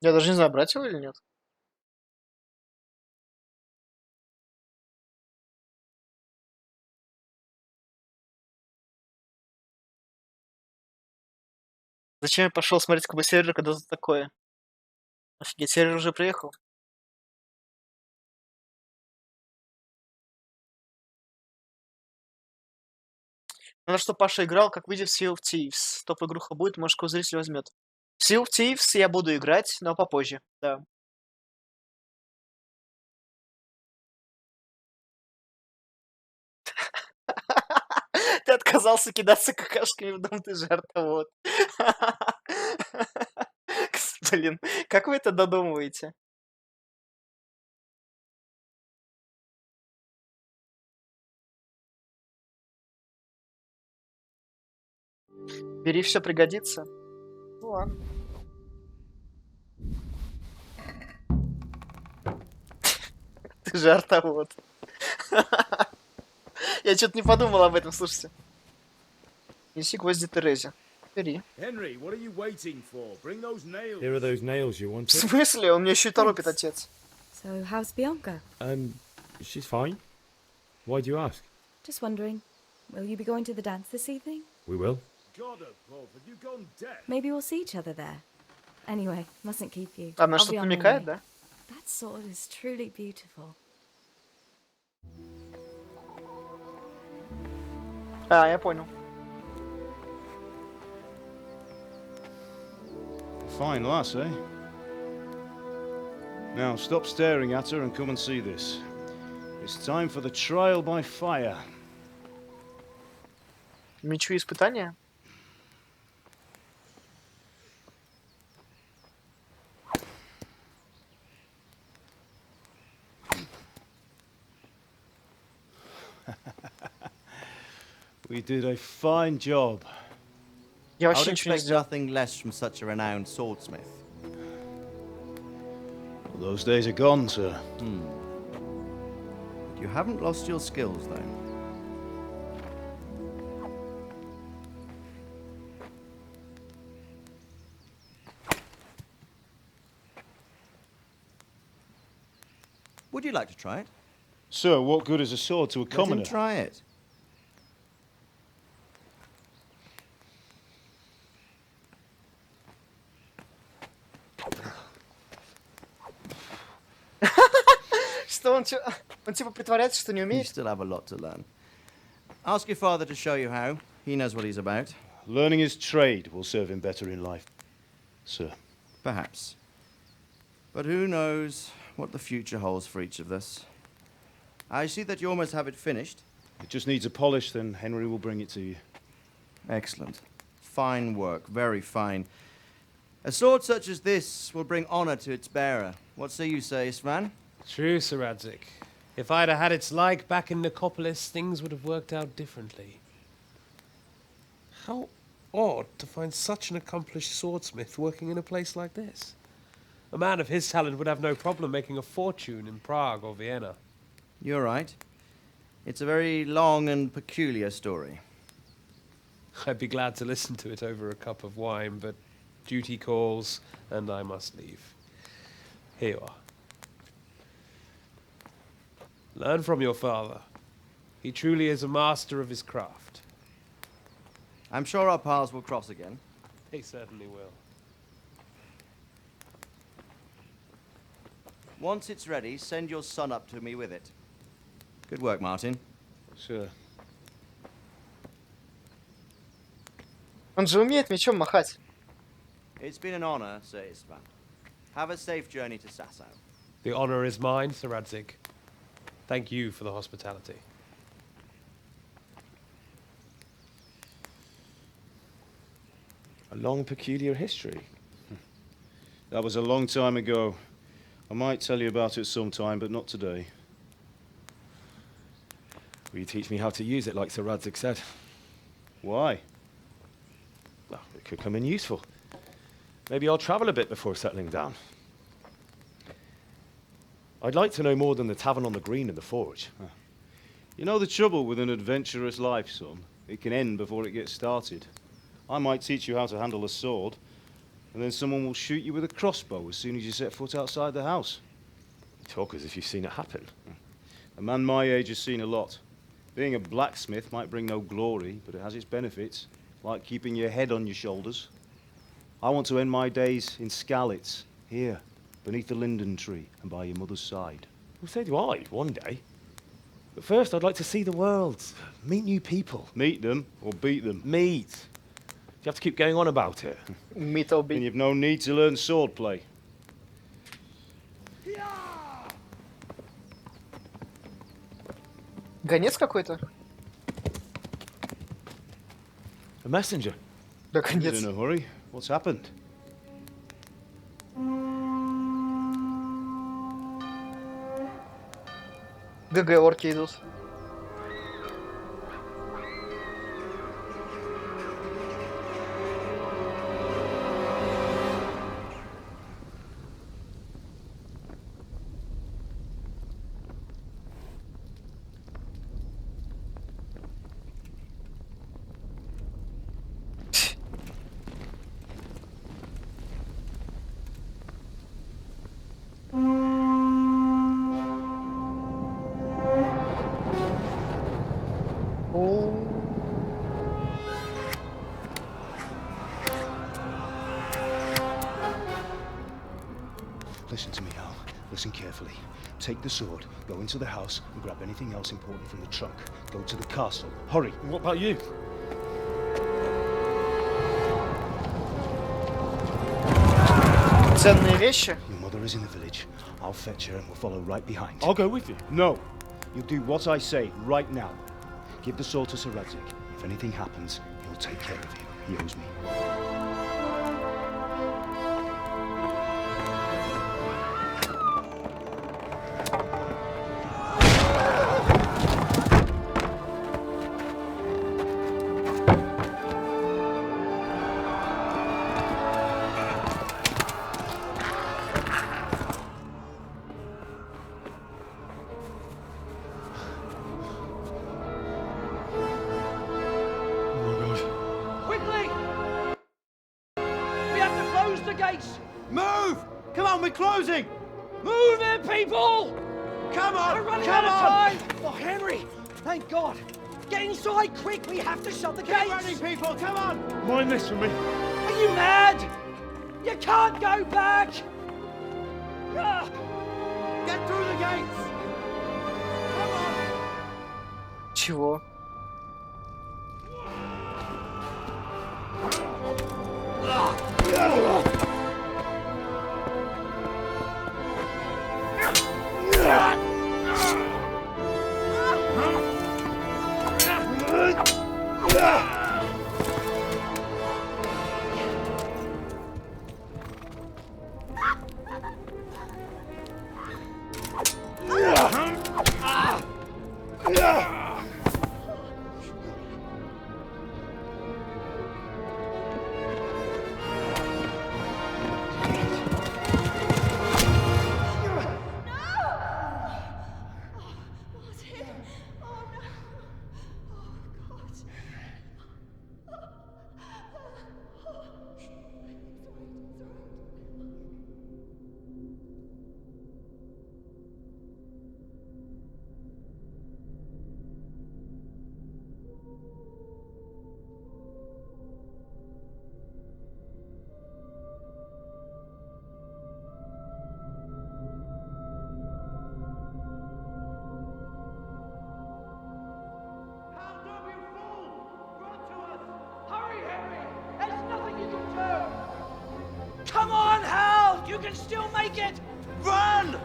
Я даже не знаю, брать его или нет. Зачем я пошел смотреть как бы сервер, когда тут такое? Офигеть, сервер уже приехал. Ну что Паша играл, как выйдет в Sea of Thieves. Топ-игруха будет, может, кого зритель возьмет. В Sea of Thieves я буду играть, но попозже, да. Ты отказался кидаться какашками в дом, ты жертвовод. Блин, как вы это додумываете? Бери, все пригодится. Ну ладно. Ты жертвовод. Я что-то не подумал об этом, слушайте. Неси гвозди Терезе. Бери. Henry, what are you waiting for? Bring those nails. Here are those nails you В wanted. смысле? Он меня еще и торопит, отец. So, how's Bianca? She's fine. Why do you ask? Just wondering, will you be going to the dance this evening? We will. God above, have you gone deaf? Maybe we'll see each other there. Anyway, mustn't keep you. Она I'll be что-то on my намекает, way. да? That sword is truly beautiful. А, я понял. Fine lass, eh? Now stop staring at her and come and see this. It's time for the trial by fire. Мечу испытания? We did a fine job. Я I вообще would ничего не expect сделал. nothing less from such a renowned swordsmith. Well, those days are gone, sir. You haven't lost your skills, though. Would you like to try it? Sir, what good is a sword to a Let him commoner? try it. Что он типа притворяется, что не You умеет? still have a lot to learn. Ask your father to show you how. He knows what he's about. Learning his trade will serve him better in life, sir. Perhaps. But who knows what the future holds for each of us. I see that you almost have it finished. It just needs a polish, then Henry will bring it to you. Excellent. Fine work, very fine. A sword such as this will bring honor to its bearer. What say you, Svan? True, Sir Radzik. If I'd have had its like back in Nicopolis, things would have worked out differently. How odd to find such an accomplished swordsmith working in a place like this. A man of his talent would have no problem making a fortune in Prague or Vienna. You're right. It's a very long and peculiar story. I'd be glad to listen to it over a cup of wine, but duty calls, and I must leave. Here you are. Learn from your father. He truly is a master of his craft. I'm sure our paths will cross again. They certainly will. Once it's ready, send your son up to me with it. Good work, Martin. Sir. Он же умеет мечом махать. It's been an honor, Sir Istvan. Have a safe journey to Sasau. The honor is mine, Sir Radzik. Thank you for the hospitality. A long, peculiar history. That was a long time ago. I might tell you about it sometime, but not today. Will you teach me how to use it, like Sir Radzik said? Why? Well, it could come in useful. Maybe I'll travel a bit before settling down. I'd like to know more than the tavern on the green and the forge. You know the trouble with an adventurous life, son? It can end before it gets started. I might teach you how to handle a sword, and then someone will shoot you with a crossbow as soon as you set foot outside the house. You talk as if you've seen it happen. A man my age has seen a lot. Being a blacksmith might bring no glory, but it has its benefits, like keeping your head on your shoulders. I want to end my days in Skalitz, here, beneath the linden tree and by your mother's side. Well, so do I, one day. But first, I'd like to see the world, meet new people. Meet them or beat them? Meet. Do you have to keep going on about it? Meet or beat. And you've no need to learn swordplay. Гонец какой-то? A messenger. Да, He's конец. in a hurry. What's happened? ГГ орки идут. Listen carefully. Take the sword, go into the house, and grab anything else important from the trunk. Go to the castle. Hurry. What about you? Ценные вещи. Your mother is in the village. I'll fetch her and we'll follow right behind. I'll go with you. No. You'll do what I say right now. Give the sword to Sir Radzik. If anything happens, he'll take care of you. He owes me. Quickly! We have to close the gates! Move! Come on, we're closing! Move it, people! Come on! We're running come out of on! time! Oh, Henry! Thank God! Get inside quick! We have to shut the Keep gates! running, people! Come on! Mind this for me. Are you mad? You can't go back! Ah. Get through the gates! Come on! Чего? Hurry, Henry! There's nothing you can do! Come on, Hal! You can still make it! Run!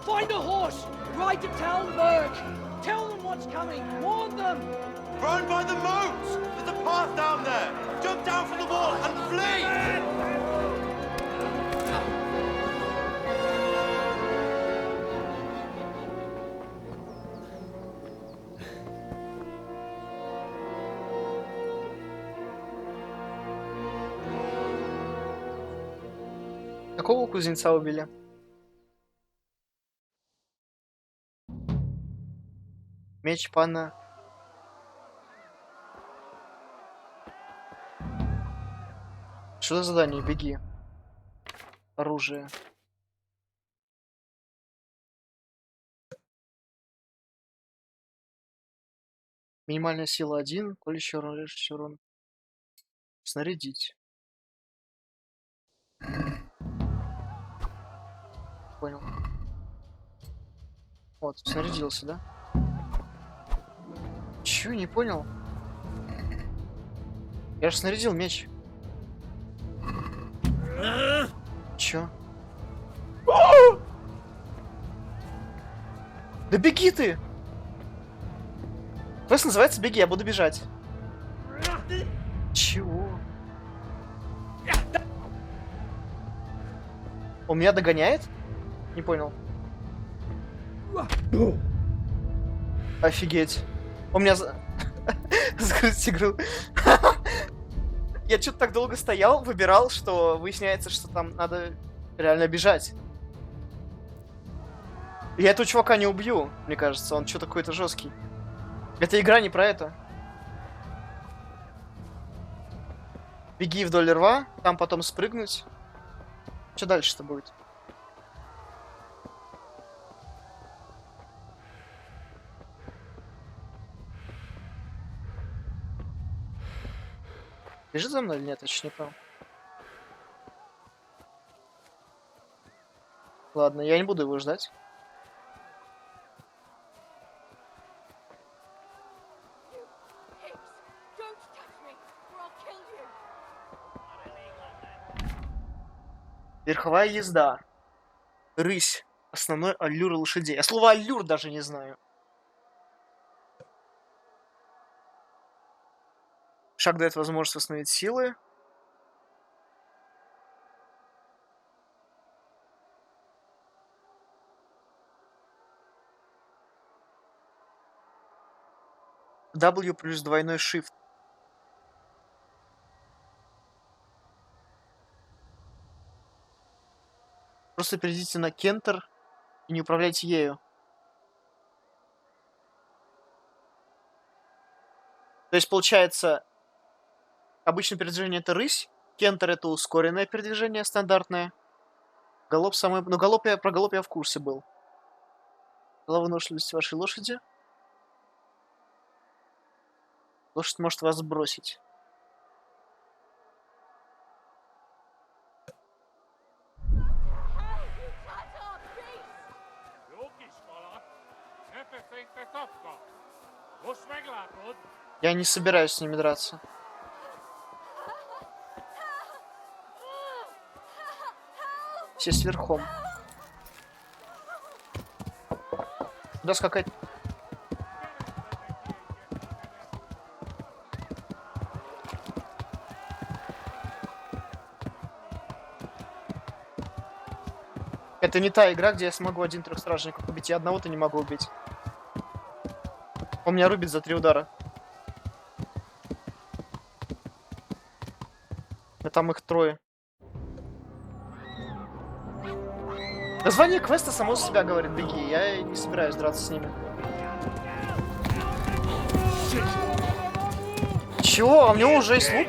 Find a horse! Ride to Talmberg! Tell them what's coming! Warn them! Run by the moat! There's a path down there! Jump down from the wall and flee! Какого кузнеца убили? Меч пана. Что за задание? Беги. Оружие. Минимальная сила 1, колющий урон, режущий урон. Снарядить. Понял. Вот, снарядился, да? Чё, не понял? Я же снарядил меч. Чё? Да беги ты! Квест называется «Беги, я буду бежать». Чего? Он меня догоняет? Не понял. Офигеть. Он меня загрузить игру. Я что-то так долго стоял, выбирал, что выясняется, что там надо реально бежать. Я этого чувака не убью, мне кажется. Он что-то какой-то жесткий. Эта игра не про это. Беги вдоль рва, там потом спрыгнуть. Что дальше-то будет? Бежит за мной или нет? Я чуть не понял. Ладно, я не буду его ждать. Верховая езда. Рысь. Основной аллюр лошадей. Я слово аллюр даже не знаю. Шаг дает возможность восстановить силы. W плюс двойной shift. Просто перейдите на Кентер и не управляйте ею. То есть, получается, обычное передвижение это рысь, Кентер это ускоренное передвижение, стандартное. Галоп самый... Ну, про галоп я в курсе был. Голова выносливости вашей лошади. Лошадь может вас сбросить. Я не собираюсь с ними драться. Сесть верхом. Куда скакать? Это не та игра, где я смогу 1 3 стражников убить. Я одного-то не могу убить. Он меня рубит за 3 удара. А там их 3. Название квеста само за себя говорит, беги. Я не собираюсь драться с ними. Чего? А у него уже есть лук?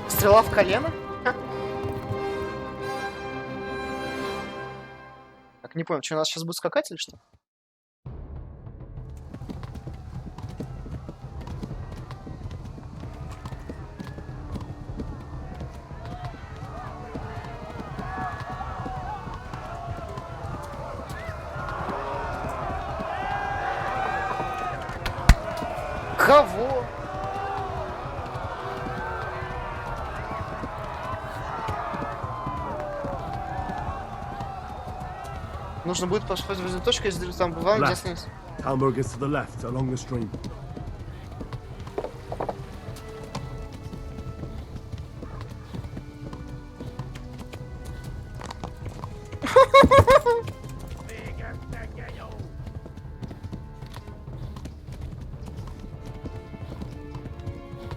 Стрела в колено? Ха. Так, не понял, что у нас сейчас будет скакать или что? Кого? Нужно будет поставить точку, если там бывает, где снизу. Halmur gets to the left, along the stream.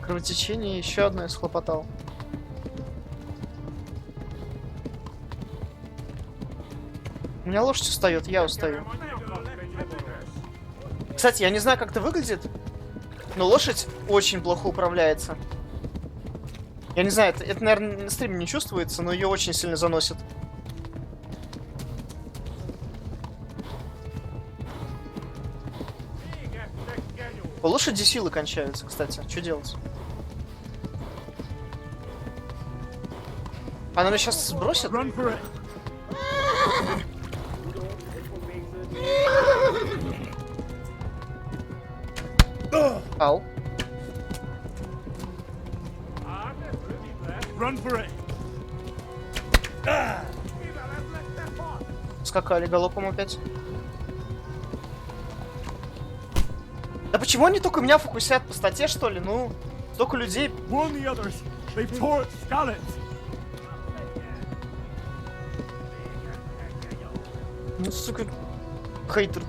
Кровотечение еще одно исхлопотал. У меня лошадь устает, я устаю. Кстати, я не знаю, как это выглядит, но лошадь очень плохо управляется. Я не знаю, это наверное, на стриме не чувствуется, но ее очень сильно заносит. У лошади силы кончаются, кстати. Что делать? Она меня сейчас сбросит? Ау. Скакали галопом опять. Да почему они только меня фокусят по стате, что ли? Ну, столько людей. Ну, сука, хейтер.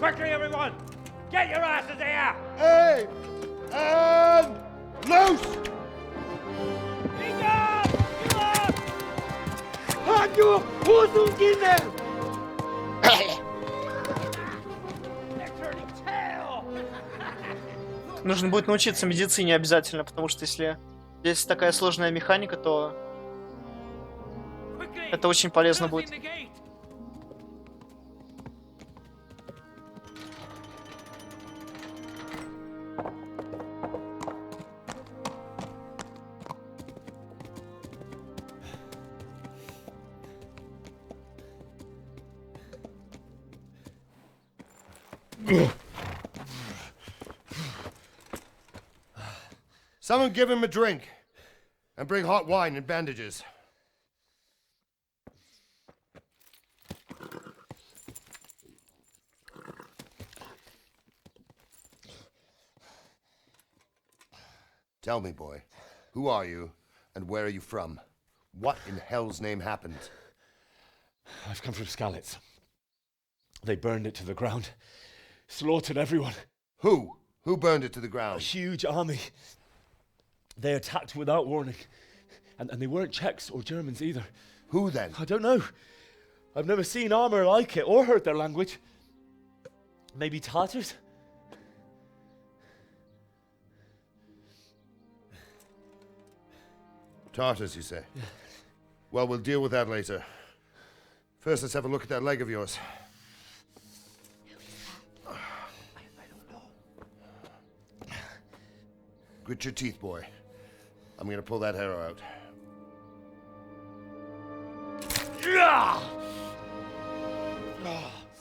Quickly, everyone! Get your asses here! Hey! And loose! Hanju, Husungine! Нужно будет научиться медицине обязательно, потому что если здесь такая сложная механика, то это очень полезно будет. Someone give him a drink. And bring hot wine and bandages. Tell me, boy, who are you and where are you from? What in hell's name happened? I've come from Skalitz. They burned it to the ground. Slaughtered everyone. Who? Who burned it to the ground? A huge army. They attacked without warning. And they weren't Czechs or Germans either. Who then? I don't know. I've never seen armor like it or heard their language. Maybe Tatars? Tartars, you say? Yeah. Well, we'll deal with that later. First, let's have a look at that leg of yours. Grit your teeth, boy. I'm gonna pull that arrow out.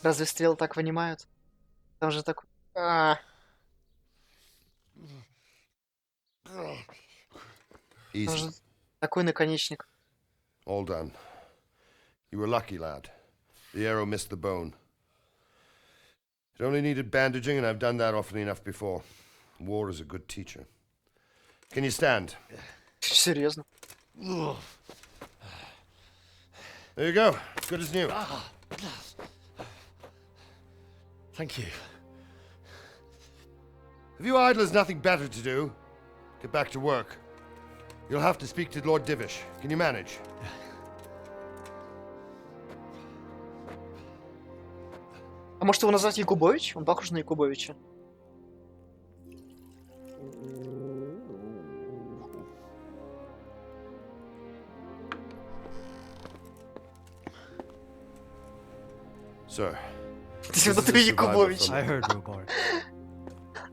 Разве стрелы так вынимают? Там же так... Там же такой наконечник. All done. You were lucky, lad. The arrow missed the bone. It only needed bandaging, and I've done that often enough before. War is a good teacher. Can you stand? Серьезно? There you go. Good as new. Thank you. If you idlers nothing better to do, get back to work. You'll have to speak to Lord Divish. Can you manage? А может его назвать Якубович? Он похож на Якубовича. Sir. I heard, Robard.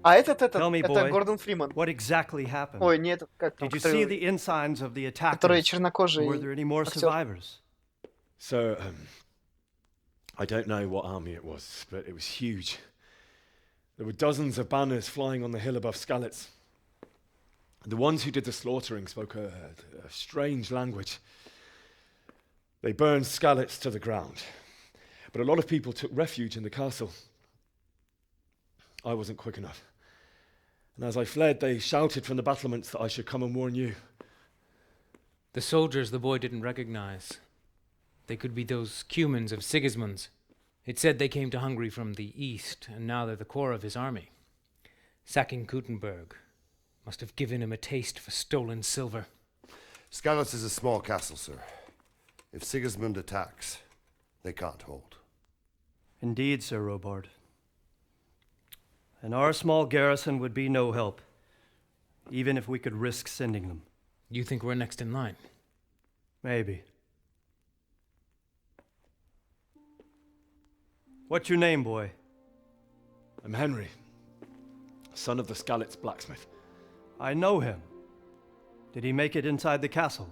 А этот, Tell me, это boy, Гордон Фриман. what exactly happened? Ой, нет, как там, Did you see the ensigns of the attackers? которые чернокожие. Were there any more survivors? So, I don't know what army it was, but it was huge. There were dozens of banners flying on the hill above Skalitz. The ones who did the slaughtering spoke a strange language. They burned Skalitz to the ground. But a lot of people took refuge in the castle. I wasn't quick enough. And as I fled, they shouted from the battlements that I should come and warn you. The soldiers the boy didn't recognize. They could be those Cumans of Sigismund's. It said they came to Hungary from the east, and now they're the core of his army. Sacking Gutenberg must have given him a taste for stolen silver. Skalitz is a small castle, sir. If Sigismund attacks, they can't hold. Indeed, Sir Robard. And our small garrison would be no help, even if we could risk sending them. You think we're next in line? Maybe. What's your name, boy? I'm Henry, son of the Skalitz blacksmith. I know him. Did he make it inside the castle?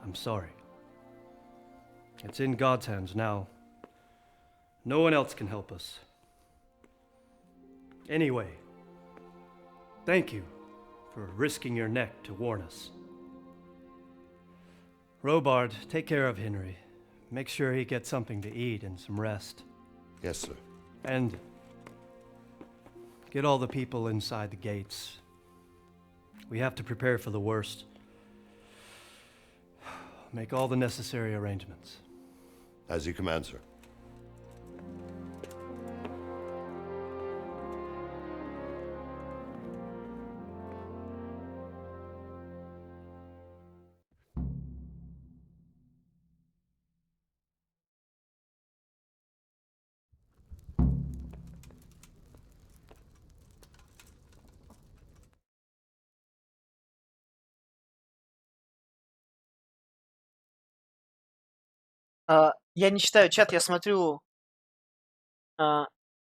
I'm sorry. It's in God's hands now. No one else can help us. Anyway, thank you for risking your neck to warn us. Robard, take care of Henry. Make sure he gets something to eat and some rest. Yes, sir. And get all the people inside the gates. We have to prepare for the worst. Make all the necessary arrangements. As you command, sir. Я не читаю чат, я смотрю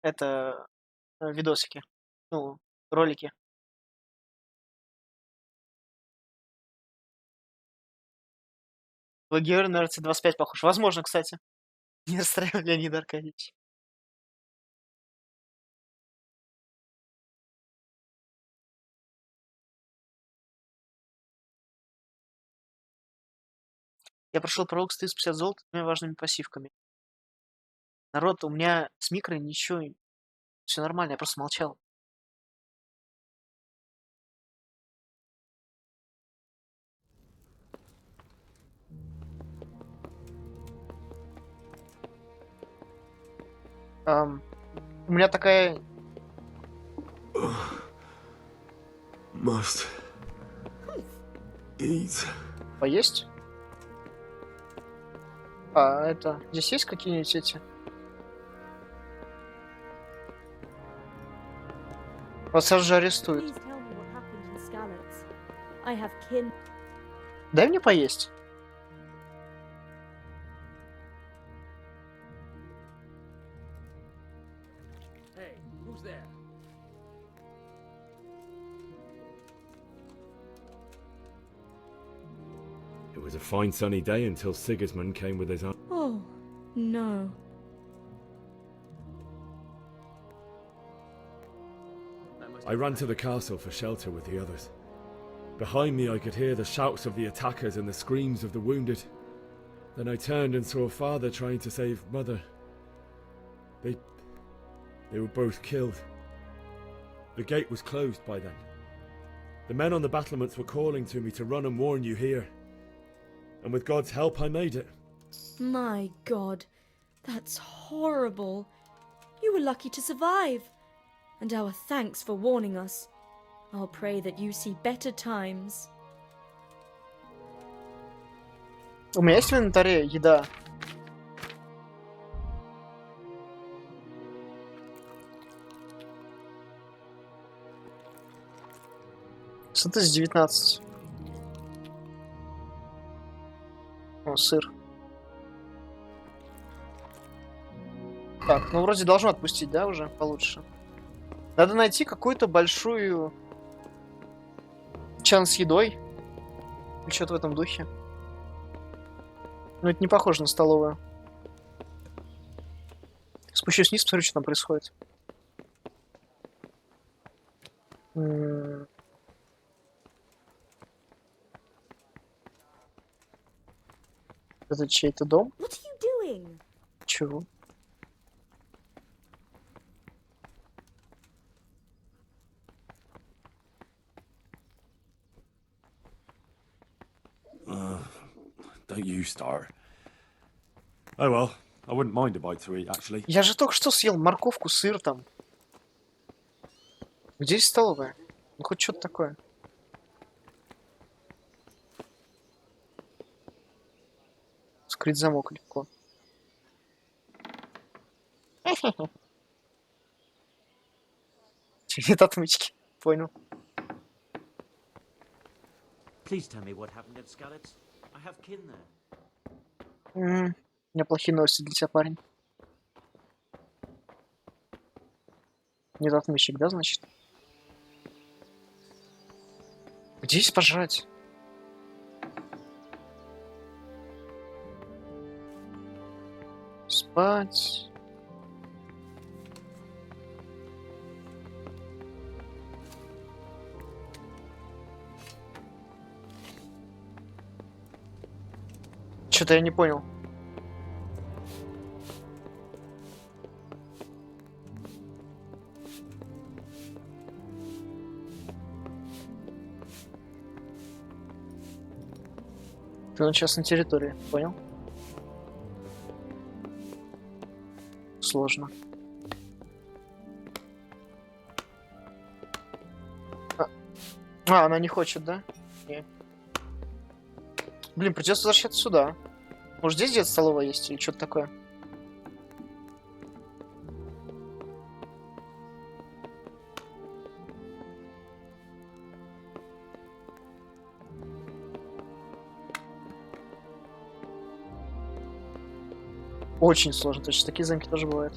это видосики, ну, ролики. Твой герой на РЦ-25 похож. Возможно, кстати. Не расстраивай, Леонид Аркадьевич. Я прошел пролог с 350 золота с 2 важными пассивками. Народ, у меня с микро ничего, все нормально, я просто молчал. У меня такая... Must eat. Поесть? Это... Здесь есть какие-нибудь эти? Вас сразу же арестуют. Please tell me what happened in Skalitz. I have kin. Дай мне поесть. Hey, who's there? It was a fine sunny day until Sigismund came with his army. Oh, no. I ran to the castle for shelter with the others. Behind me I could hear the shouts of the attackers and the screams of the wounded. Then I turned and saw father trying to save mother. They were both killed. The gate was closed by then. The men on the battlements were calling to me to run and warn you here. And with God's help I made it. My God, that's horrible. You were lucky to survive. And our thanks for warning us. I'll pray that you see better times. У меня есть в инвентаре еда? Синтез 19. О, сыр. Так, ну вроде должно отпустить, да, уже получше. Надо найти какую-то большую чан с едой. Или что-то в этом духе. Но это не похоже на столовую. Спущусь вниз, посмотрю, что там происходит. Это чей-то дом? What are you doing? Чего? Don't you start. Oh well, I wouldn't mind a bite to eat, actually. Я же только что съел морковку, сыр там. Где здесь столовая? Ну хоть что-то такое. Скрыть замок легко. Нет отмычки. Понял. Please tell me what happened at Skalitz. I have kin there. У меня плохие новости для тебя, парень. Нет отмычек, да, значит? Где здесь пожрать? Спать. Что-то я не понял. Он сейчас на территории, понял? Сложно. Она не хочет, да? Не. Блин, придется возвращаться сюда. Может, здесь где-то столовая есть или что-то такое? Очень сложно, точно. Такие замки тоже бывают.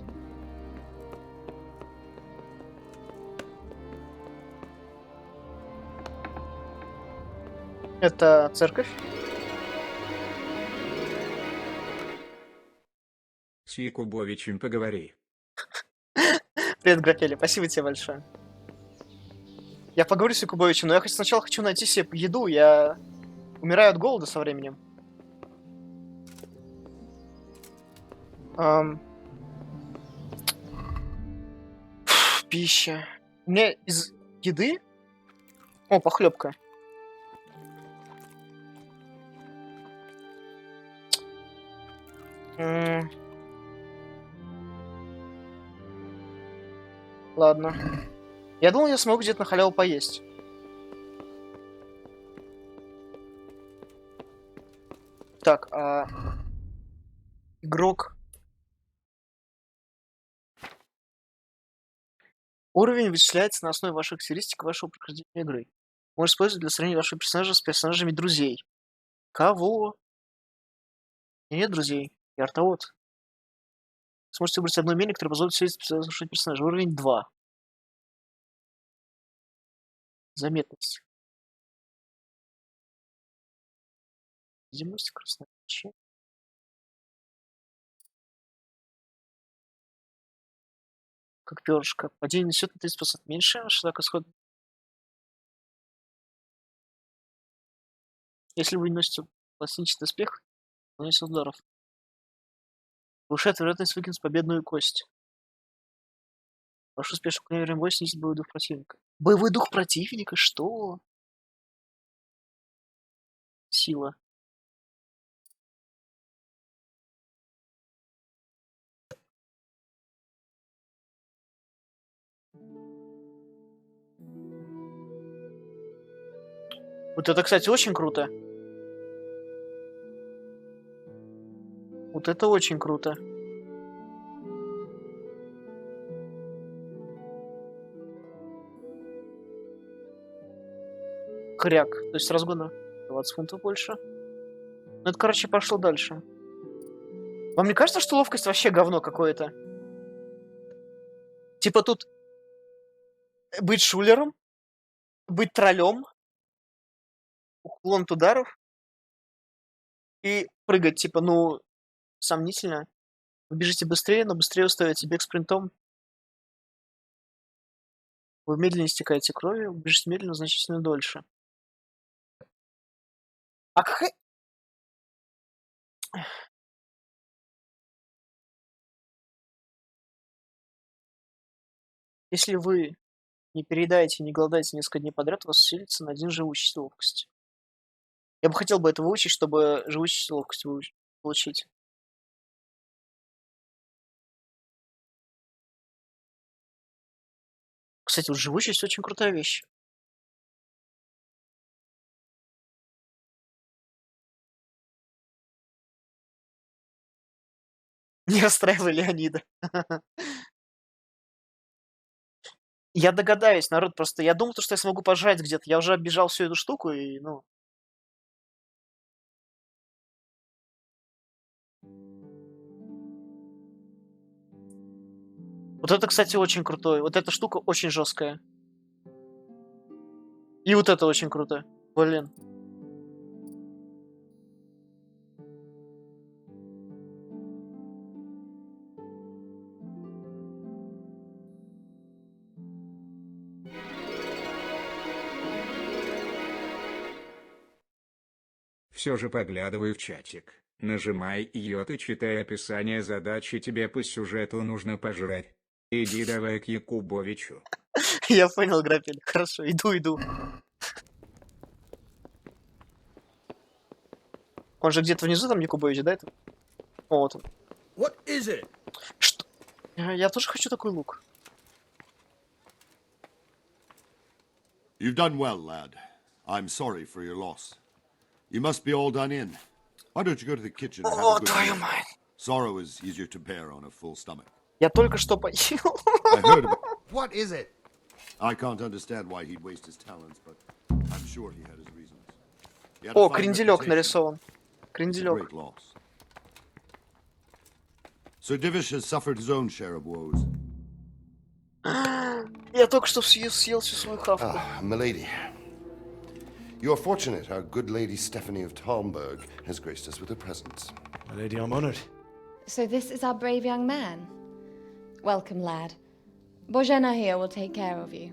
Это церковь. С Якубовичем поговори. Привет, Графели, спасибо тебе большое. Я поговорю с Якубовичем, но я сначала хочу найти себе еду, я умираю от голода со временем. Пища. У меня из еды... О, похлебка. Ладно. Я думал, я смогу где-то на халяву поесть. Так, игрок. Уровень вычисляется на основе ваших характеристик вашего прохождения игры. Можно использовать для сравнения вашего персонажа с персонажами друзей. Кого? У меня нет друзей. Я артовод. Сможете выбрать одно умение, которое позволит светить вашего персонажа. Уровень 2. Заметность. Видимость, красноречие. Как перышко. Падение несет на 30% меньше, шаг исхода. Если вы носите пластинчатый доспех, наносит ударов. Повышает вероятность выкинуть победную кость. Ваш успешный уклонение бой снизит боевой дух противника. Боевой дух противника? Что? Сила. Вот это, кстати, очень круто. Вот это очень круто. Хряк. То есть разгона 20 фунтов больше. Ну, это, короче, пошло дальше. Вам не кажется, что ловкость вообще говно какое-то? Типа тут быть шулером, быть троллем, уклон от ударов и прыгать, типа, ну, сомнительно. Вы бежите быстрее, но быстрее устаете. Бег спринтом. Вы медленнее истекаете кровью, бежите медленно, значительно дольше. А какая... Если вы не переедаете, не голодаете несколько дней подряд, у вас усилится на 1 живучесть и ловкость. Я бы хотел бы это выучить, чтобы живучесть и ловкость получить. Кстати, вот живучесть очень крутая вещь. Не расстраивай Леонида. Я догадаюсь, народ, просто я думал, что я смогу пожрать где-то. Я уже оббежал всю эту штуку и, ну... Вот это, кстати, очень крутой. Вот эта штука очень жесткая. И вот это очень круто. Блин. Все же поглядывай в чатик. Нажимай йод и читай описание задачи, тебе по сюжету нужно пожрать. Иди давай к Якубовичу. Я понял, Грапель. Хорошо, иду. Он же где-то внизу там Якубович, да? Это? О, вот он. What is it? Что? Я тоже хочу такой лук. You've done well, lad. I'm sorry for your loss. You must be all done in. Why don't you go to the kitchen and have a good meal? Sorrow is easier to bear on a full stomach. Я только что поел. I heard about... What is it? I can't understand why he'd waste his talents, but I'm sure he had his reasons. He had a О, fine кренделек reputation. нарисован. It's a Кренделек. great loss. Sir Divish has suffered his own share of woes. Я только что съел всю свою хавку. Ah, milady. You are fortunate our good lady Stephanie of Talmberg has graced us with her presence. My lady, I'm honored. So this is our brave young man. Welcome, lad. Bojena here will take care of you.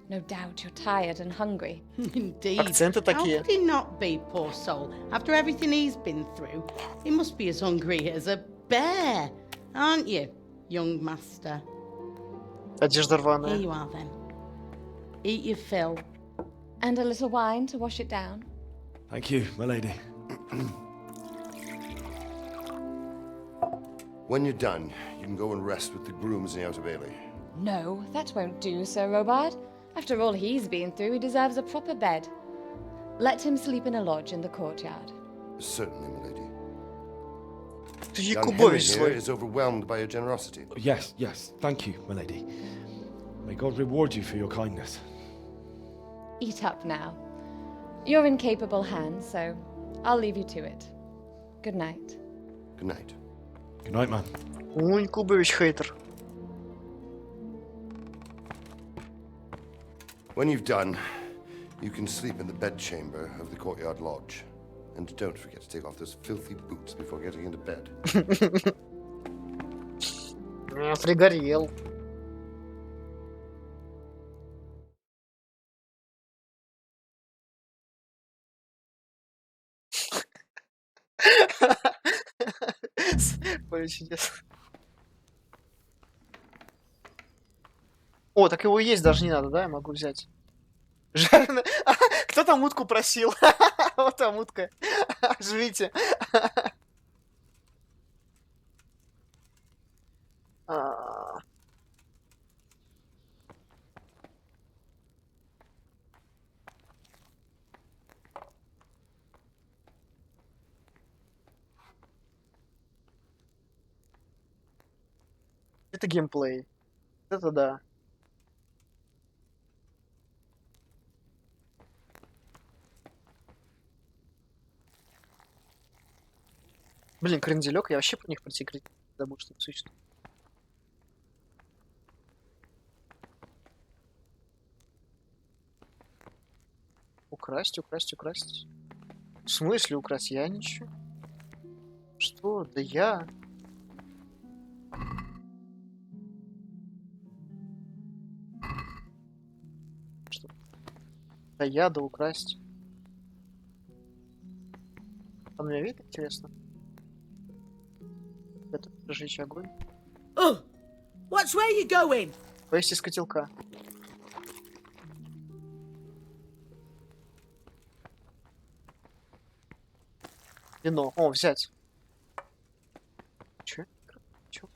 No doubt you're tired and hungry. Indeed. Акценты How такие. could he not be, poor soul? After everything he's been through, he must be as hungry as a bear, aren't you, young master? Одежда Here рваная. you are then. Eat your fill. And a little wine to wash it down. Thank you, my lady. When you're done, you can go and rest with the grooms in the Outer Bailey. No, that won't do, Sir Robard. After all he's been through, he deserves a proper bed. Let him sleep in a lodge in the courtyard. Certainly, milady. Ты Young Henry Якубович here свой. is overwhelmed by your generosity. Yes, yes. Thank you, my lady. May God reward you for your kindness. Eat up now. You're in capable hands, so I'll leave you to it. Good night. Good night. Good night, man. Якубович хейтер. When you've done, you can sleep in the bedchamber of the courtyard lodge. And don't forget to take off those filthy boots before getting into bed. Пригорел. Поле чудес. О, так его есть даже не надо, да? Я могу взять. Жареный. Кто там утку просил? Вот там утка. Живите. Это геймплей. Это да. Блин, кренделек, я вообще по них пройти забыл, что это существует. Украсть, украсть, украсть. В смысле украсть? Я ничего. Что? Да я. Что? Да я, да украсть. А меня видно, интересно? Это жечь огонь. Oh, what's where you going? Поесть из котелка. Вино. О, взять. Чё? Чё?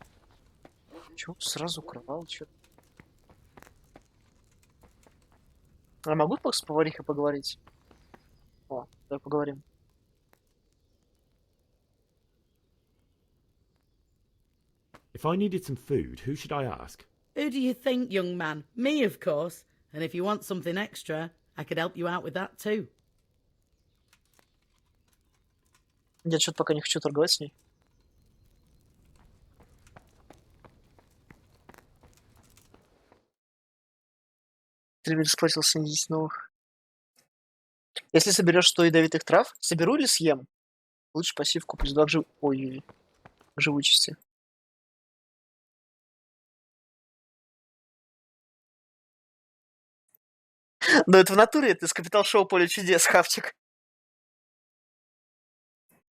Чё? Сразу кровал, чё? А могу с поварихой поговорить? О, давай поговорим. If I needed some food, who should I ask? Who do you think, young man? Me, of course. And if you want something extra, I could help you out with that too. Я что-то пока не хочу торговать с ней. Требует сплотился не 10 новых. Если соберешь 100 ядовитых трав, соберу или съем? Лучше пассивку плюс 2 ой, к живучести. Но это в натуре, это из Капитал-шоу «Поле чудес», хавчик.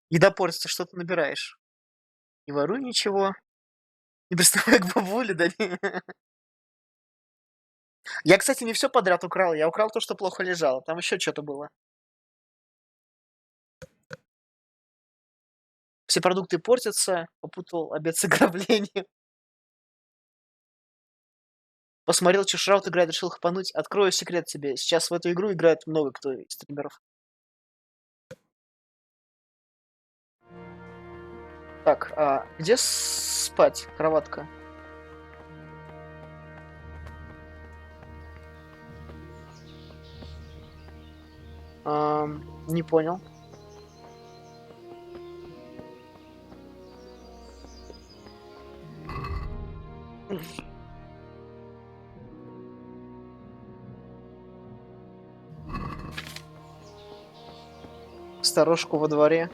Еда портится, что ты набираешь. Не воруй ничего. Не приставай к бабуле, да не. Я, кстати, не все подряд украл. Я украл то, что плохо лежало. Там еще что-то было. Все продукты портятся. Попутал обед с ограблением. Посмотрел, что Шраут играет, решил хапануть. Открою секрет тебе. Сейчас в эту игру играет много кто из стримеров. Так, а где спать? Кроватка. Не понял. Сторожку во дворе.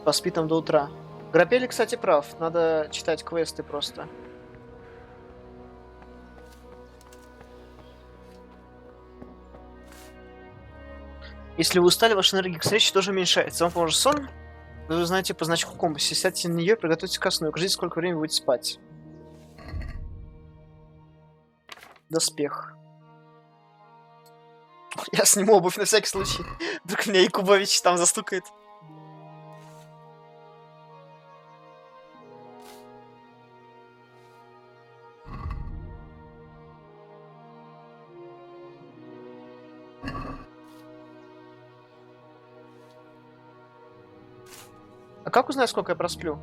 Поспи там до утра. Грапели, кстати, прав. Надо читать квесты просто. Если вы устали, ваша энергия к встрече тоже уменьшается. Вам поможет сон? Вы узнаете по значку в компасе. Сядьте на нее и приготовьтесь ко сну. Укажите, сколько времени будете спать. Доспех. Я сниму обувь на всякий случай. Вдруг меня Якубович там застукает. А как узнать, сколько я просплю?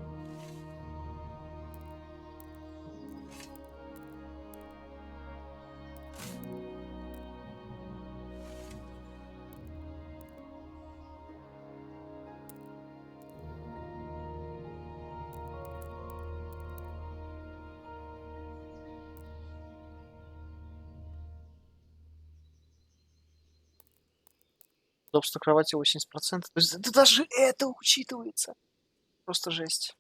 Удобство кровати 80%. То есть это даже это учитывается. Просто жесть.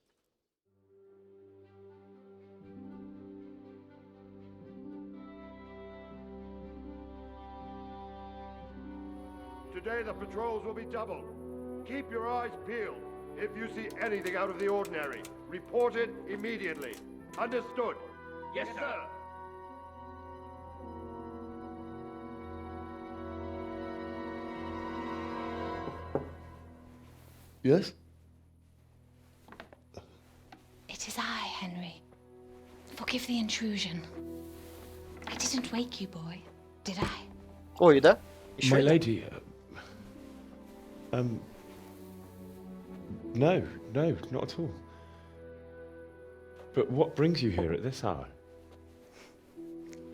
Today the patrols will be doubled. Keep your eyes peeled. If you see anything out of the ordinary, report it immediately. Understood? Yes, sir. Yes? It is I, Henry. Forgive the intrusion. I didn't wake you, boy, did I? Ой, да? My lady, no, not at all. But what brings you here at this hour?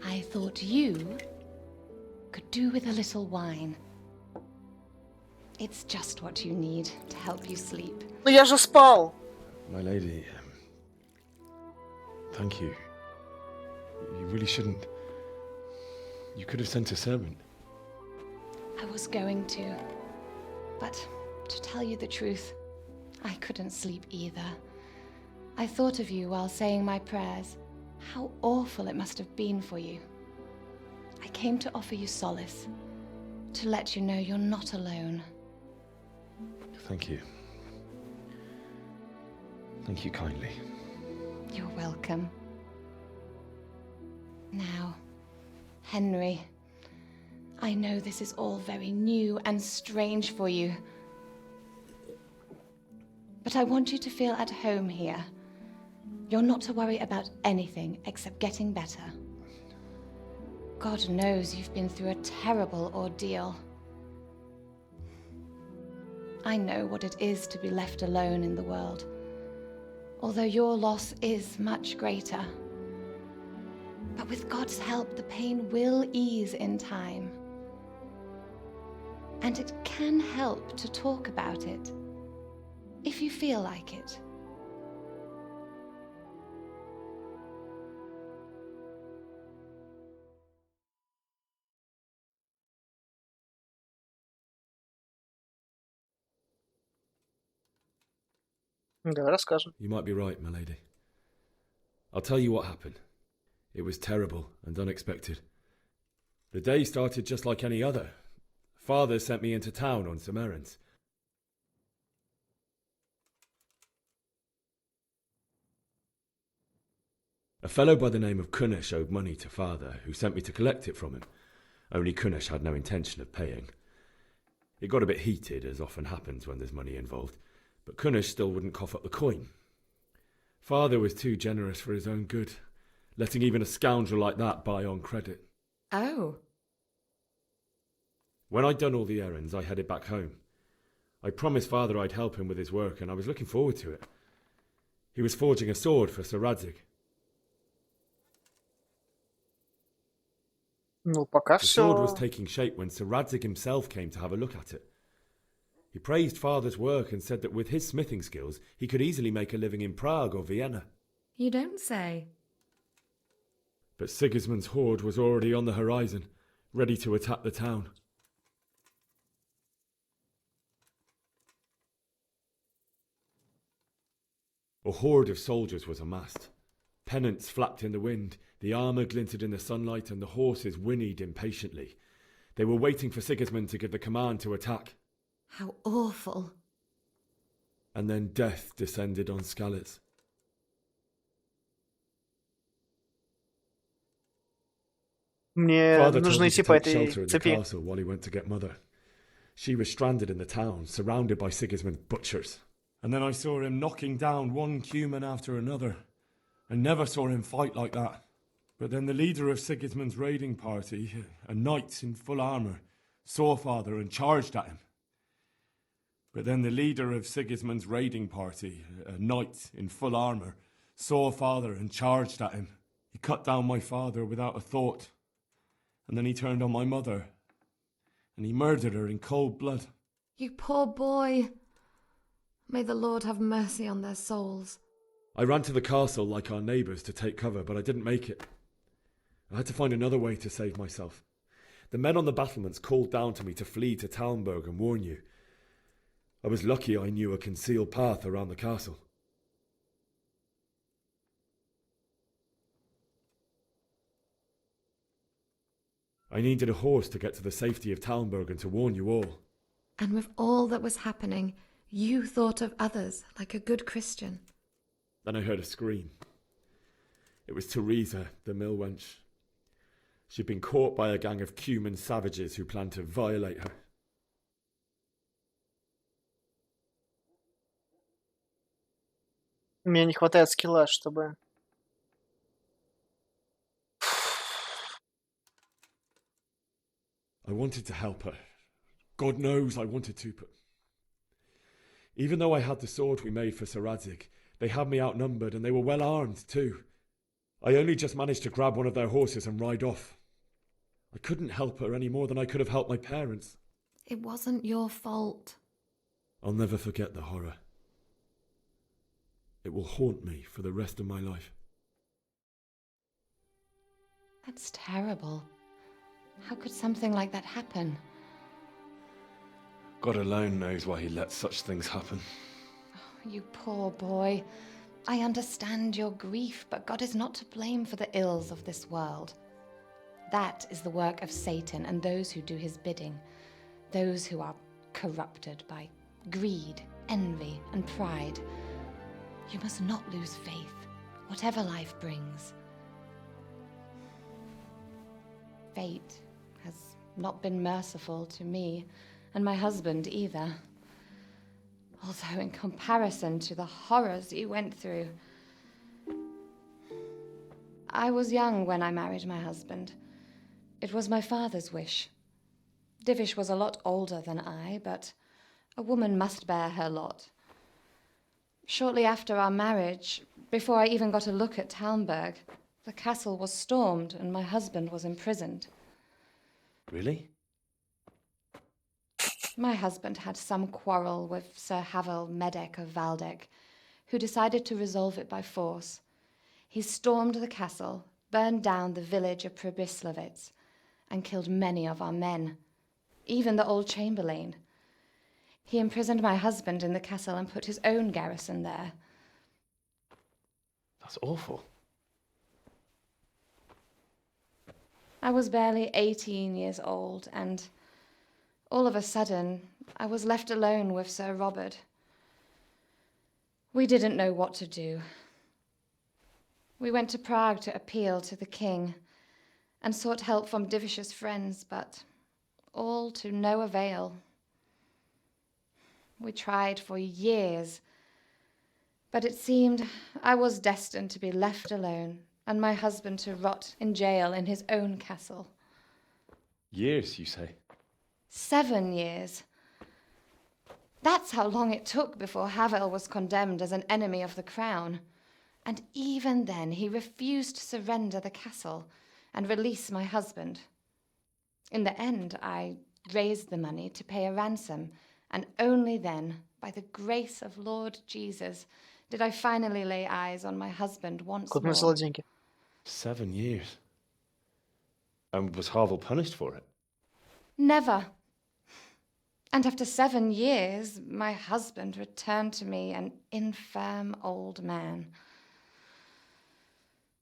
I thought you could do with a little wine. It's just what you need to help you sleep. Ну я же спал! My lady, thank you. You really shouldn't. You could have sent a servant. I was going to. But to tell you the truth, I couldn't sleep either. I thought of you while saying my prayers. How awful it must have been for you. I came to offer you solace, to let you know you're not alone. Thank you. Thank you kindly. You're welcome. Now, Henry, I know this is all very new and strange for you, but I want you to feel at home here. You're not to worry about anything except getting better. God knows you've been through a terrible ordeal. I know what it is to be left alone in the world, although your loss is much greater. But with God's help, the pain will ease in time. And it can help to talk about it, if you feel like it. Давай расскажем. You might be right, my lady. I'll tell you what happened. It was terrible and unexpected. The day started just like any other. Father sent me into town on some errands. A fellow by the name of Kunnish owed money to Father, who sent me to collect it from him. Only Kunnish had no intention of paying. It got a bit heated, as often happens when there's money involved, but Kunnish still wouldn't cough up the coin. Father was too generous for his own good, letting even a scoundrel like that buy on credit. Oh. When I'd done all the errands, I headed back home. I promised Father I'd help him with his work, and I was looking forward to it. He was forging a sword for Sir Radzig. Ну, пока The sword was все. taking shape when Sir Radzig himself came to have a look at it. He praised Father's work and said that with his smithing skills, he could easily make a living in Prague or Vienna. You don't say. But Sigismund's horde was already on the horizon, ready to attack the town. A horde of soldiers was amassed. Pennants flapped in the wind, the armour glinted in the sunlight, and the horses whinnied impatiently. They were waiting for Sigismund to give the command to attack. How awful. And then death descended on Skalitz. Мне Father нужно told me идти to по take этой shelter in the цепи. castle while he went to get Mother. She was stranded in the town, surrounded by Sigismund's butchers. And then I saw him knocking down one Cuman after another. I never saw him fight like that. But then the leader of Sigismund's raiding party, a knight in full armour, saw Father and charged at him. But then the leader of Sigismund's raiding party, a knight in full armour, saw Father and charged at him. He cut down my father without a thought. And then he turned on my mother. And he murdered her in cold blood. You poor boy. May the Lord have mercy on their souls. I ran to the castle like our neighbours to take cover, but I didn't make it. I had to find another way to save myself. The men on the battlements called down to me to flee to Talmberg and warn you. I was lucky I knew a concealed path around the castle. I needed a horse to get to the safety of Talmberg and to warn you all. And with all that was happening, you thought of others like a good Christian. Then I heard a scream. It was Teresa, the mill wench. She'd been caught by a gang of Cuman savages who planned to violate her. Мне не хватает скилла, чтобы... I wanted to help her. God knows I wanted to, but... Even though I had the sword we made for Sir Radzig, they had me outnumbered and they were well armed too. I only just managed to grab one of their horses and ride off. I couldn't help her any more than I could have helped my parents. It wasn't your fault. I'll never forget the horror. It will haunt me for the rest of my life. That's terrible. How could something like that happen? God alone knows why he lets such things happen. You poor boy. I understand your grief, but God is not to blame for the ills of this world. That is the work of Satan and those who do his bidding, those who are corrupted by greed, envy, and pride. You must not lose faith, whatever life brings. Fate has not been merciful to me, and my husband either. Although in comparison to the horrors you went through. I was young when I married my husband. It was my father's wish. Divish was a lot older than I, but a woman must bear her lot. Shortly after our marriage, before I even got a look at Talmberg, the castle was stormed and my husband was imprisoned. Really? My husband had some quarrel with Sir Havel Medek of Valdek, who decided to resolve it by force. He stormed the castle, burned down the village of Pribyslavitz, and killed many of our men, even the old chamberlain. He imprisoned my husband in the castle and put his own garrison there. That's awful. I was barely 18 years old, and all of a sudden, I was left alone with Sir Robert. We didn't know what to do. We went to Prague to appeal to the king and sought help from Divish's friends, but all to no avail. We tried for years, but it seemed I was destined to be left alone and my husband to rot in jail in his own castle. Years, you say? 7 years. That's how long it took before Havel was condemned as an enemy of the crown. And even then he refused to surrender the castle and release my husband. In the end, I raised the money to pay a ransom, and only then, by the grace of Lord Jesus, did I finally lay eyes on my husband once more. 7 years. And was Havel punished for it? Never. And after 7 years, my husband returned to me an infirm old man.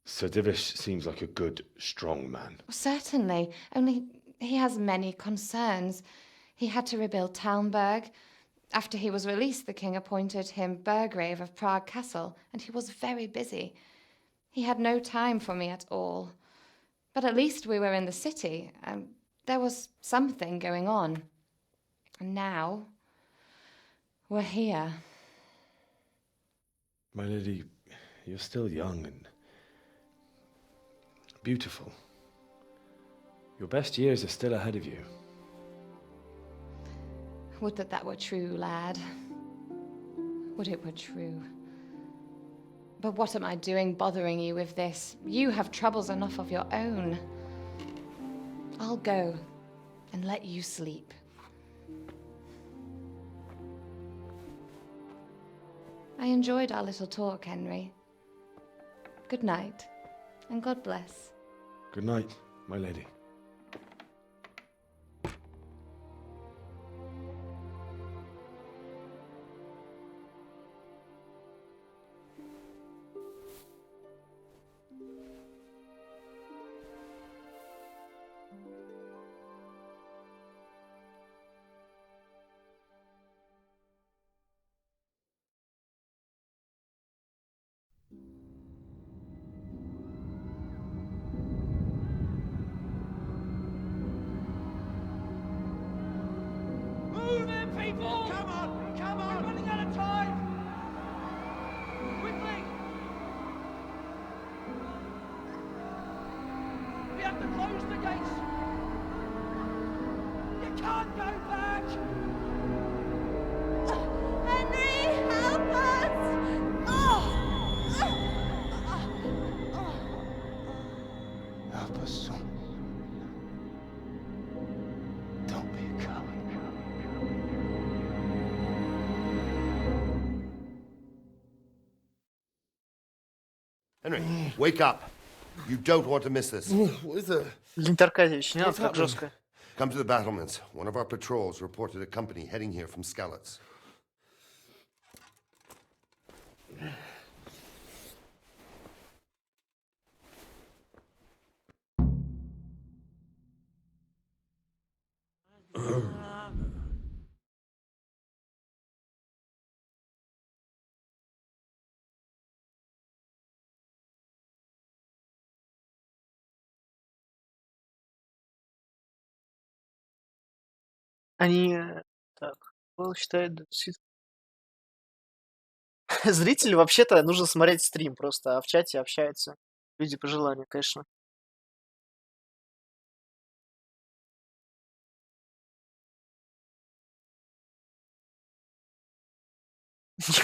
Sir Divish seems like a good, strong man. Certainly, only he has many concerns. He had to rebuild Talmberg. After he was released, the king appointed him Burgrave of Prague Castle, and he was very busy. He had no time for me at all. But at least we were in the city, and there was something going on. And now, we're here. My lady, you're still young and beautiful. Your best years are still ahead of you. Would that that were true, lad. Would it were true. But what am I doing bothering you with this? You have troubles enough of your own. I'll go and let you sleep. I enjoyed our little talk, Henry. Good night, and God bless. Good night, my lady. Move it, people! Come on! Come on! We're running out of time! Quickly! We have to close the gates! You can't go back! Henry, help us! Help us, son. Don't be a coward. Henry, wake up. You don't want to miss this. Леонид Аркадьевич, не надо так жестко. Come to the battlements. One of our patrols reported a company heading here from Skalitz. Они... Так, Павел считает... Зрители вообще-то нужно смотреть стрим просто, а в чате общаются люди по желанию, конечно.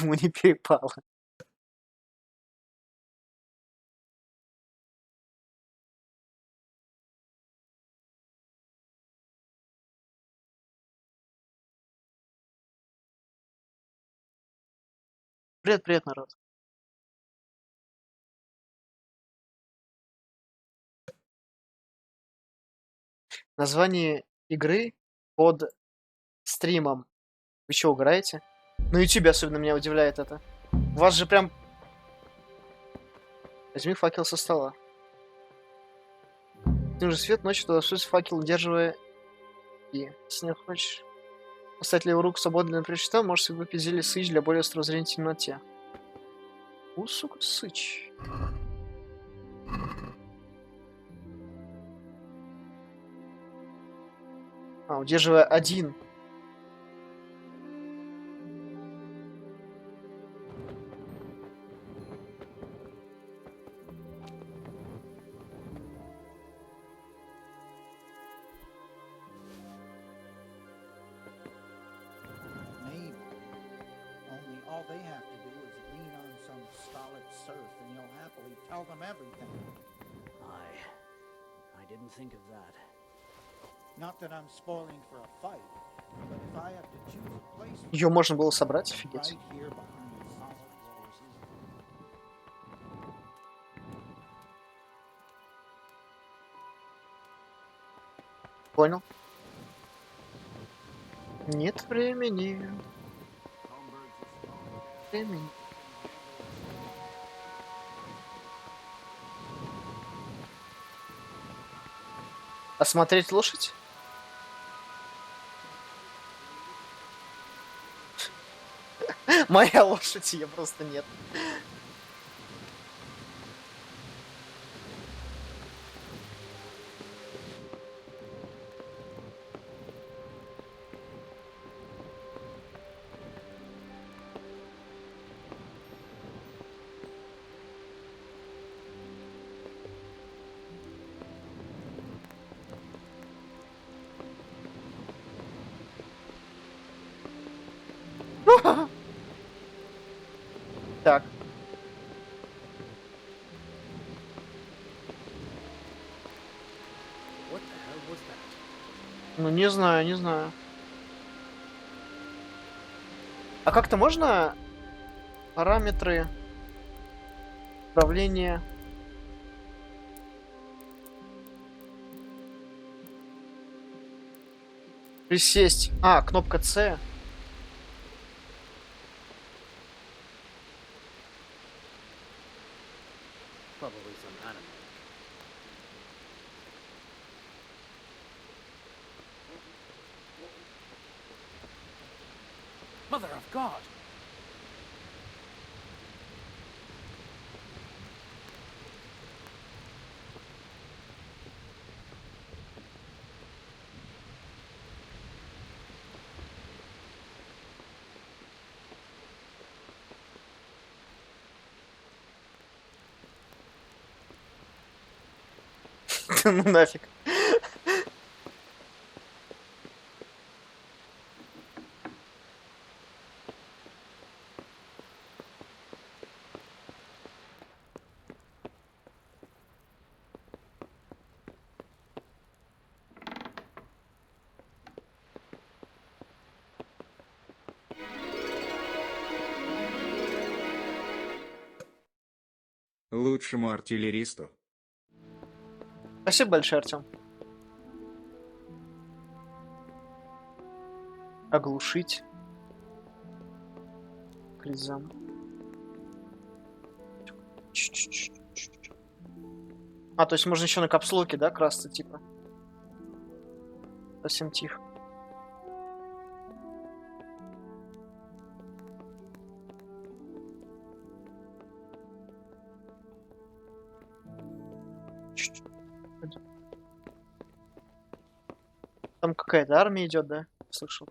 Ему не перепало. Привет, привет, народ. Название игры под стримом. Вы чё, угораете? На ютубе особенно меня удивляет это. У вас же прям... Возьми факел со стола. Ты же свет ночью туда суть факел, удерживая... И, если не хочешь... Поставить левую руку свободно на причета, можешь себе выпить зелье сыч для более острого зрения в темноте. У, сука, сыч. А, удерживая один. Maybe. Only all they have to do is lean on some stolid serf and you'll happily tell them everything. I didn't think of that. Not that I'm spoiling for a fight, but if I have to choose a place Ее можно было собрать, офигеть. right here behind the solid walls is Понял. Нет времени. Времени. Осмотреть лошадь? Моя лошадь, ее просто нет. Так. Ну, не знаю, не знаю. А как-то можно параметры управления? Присесть. А, кнопка С. Probably some animal. Mother of God! Ну нафиг. Лучшему артиллеристу. Спасибо большое, Артем. Оглушить. Кризам. А, то есть можно еще на капслоке, да, красться, типа? Совсем тихо. Там какая-то армия идет, да? Слышал.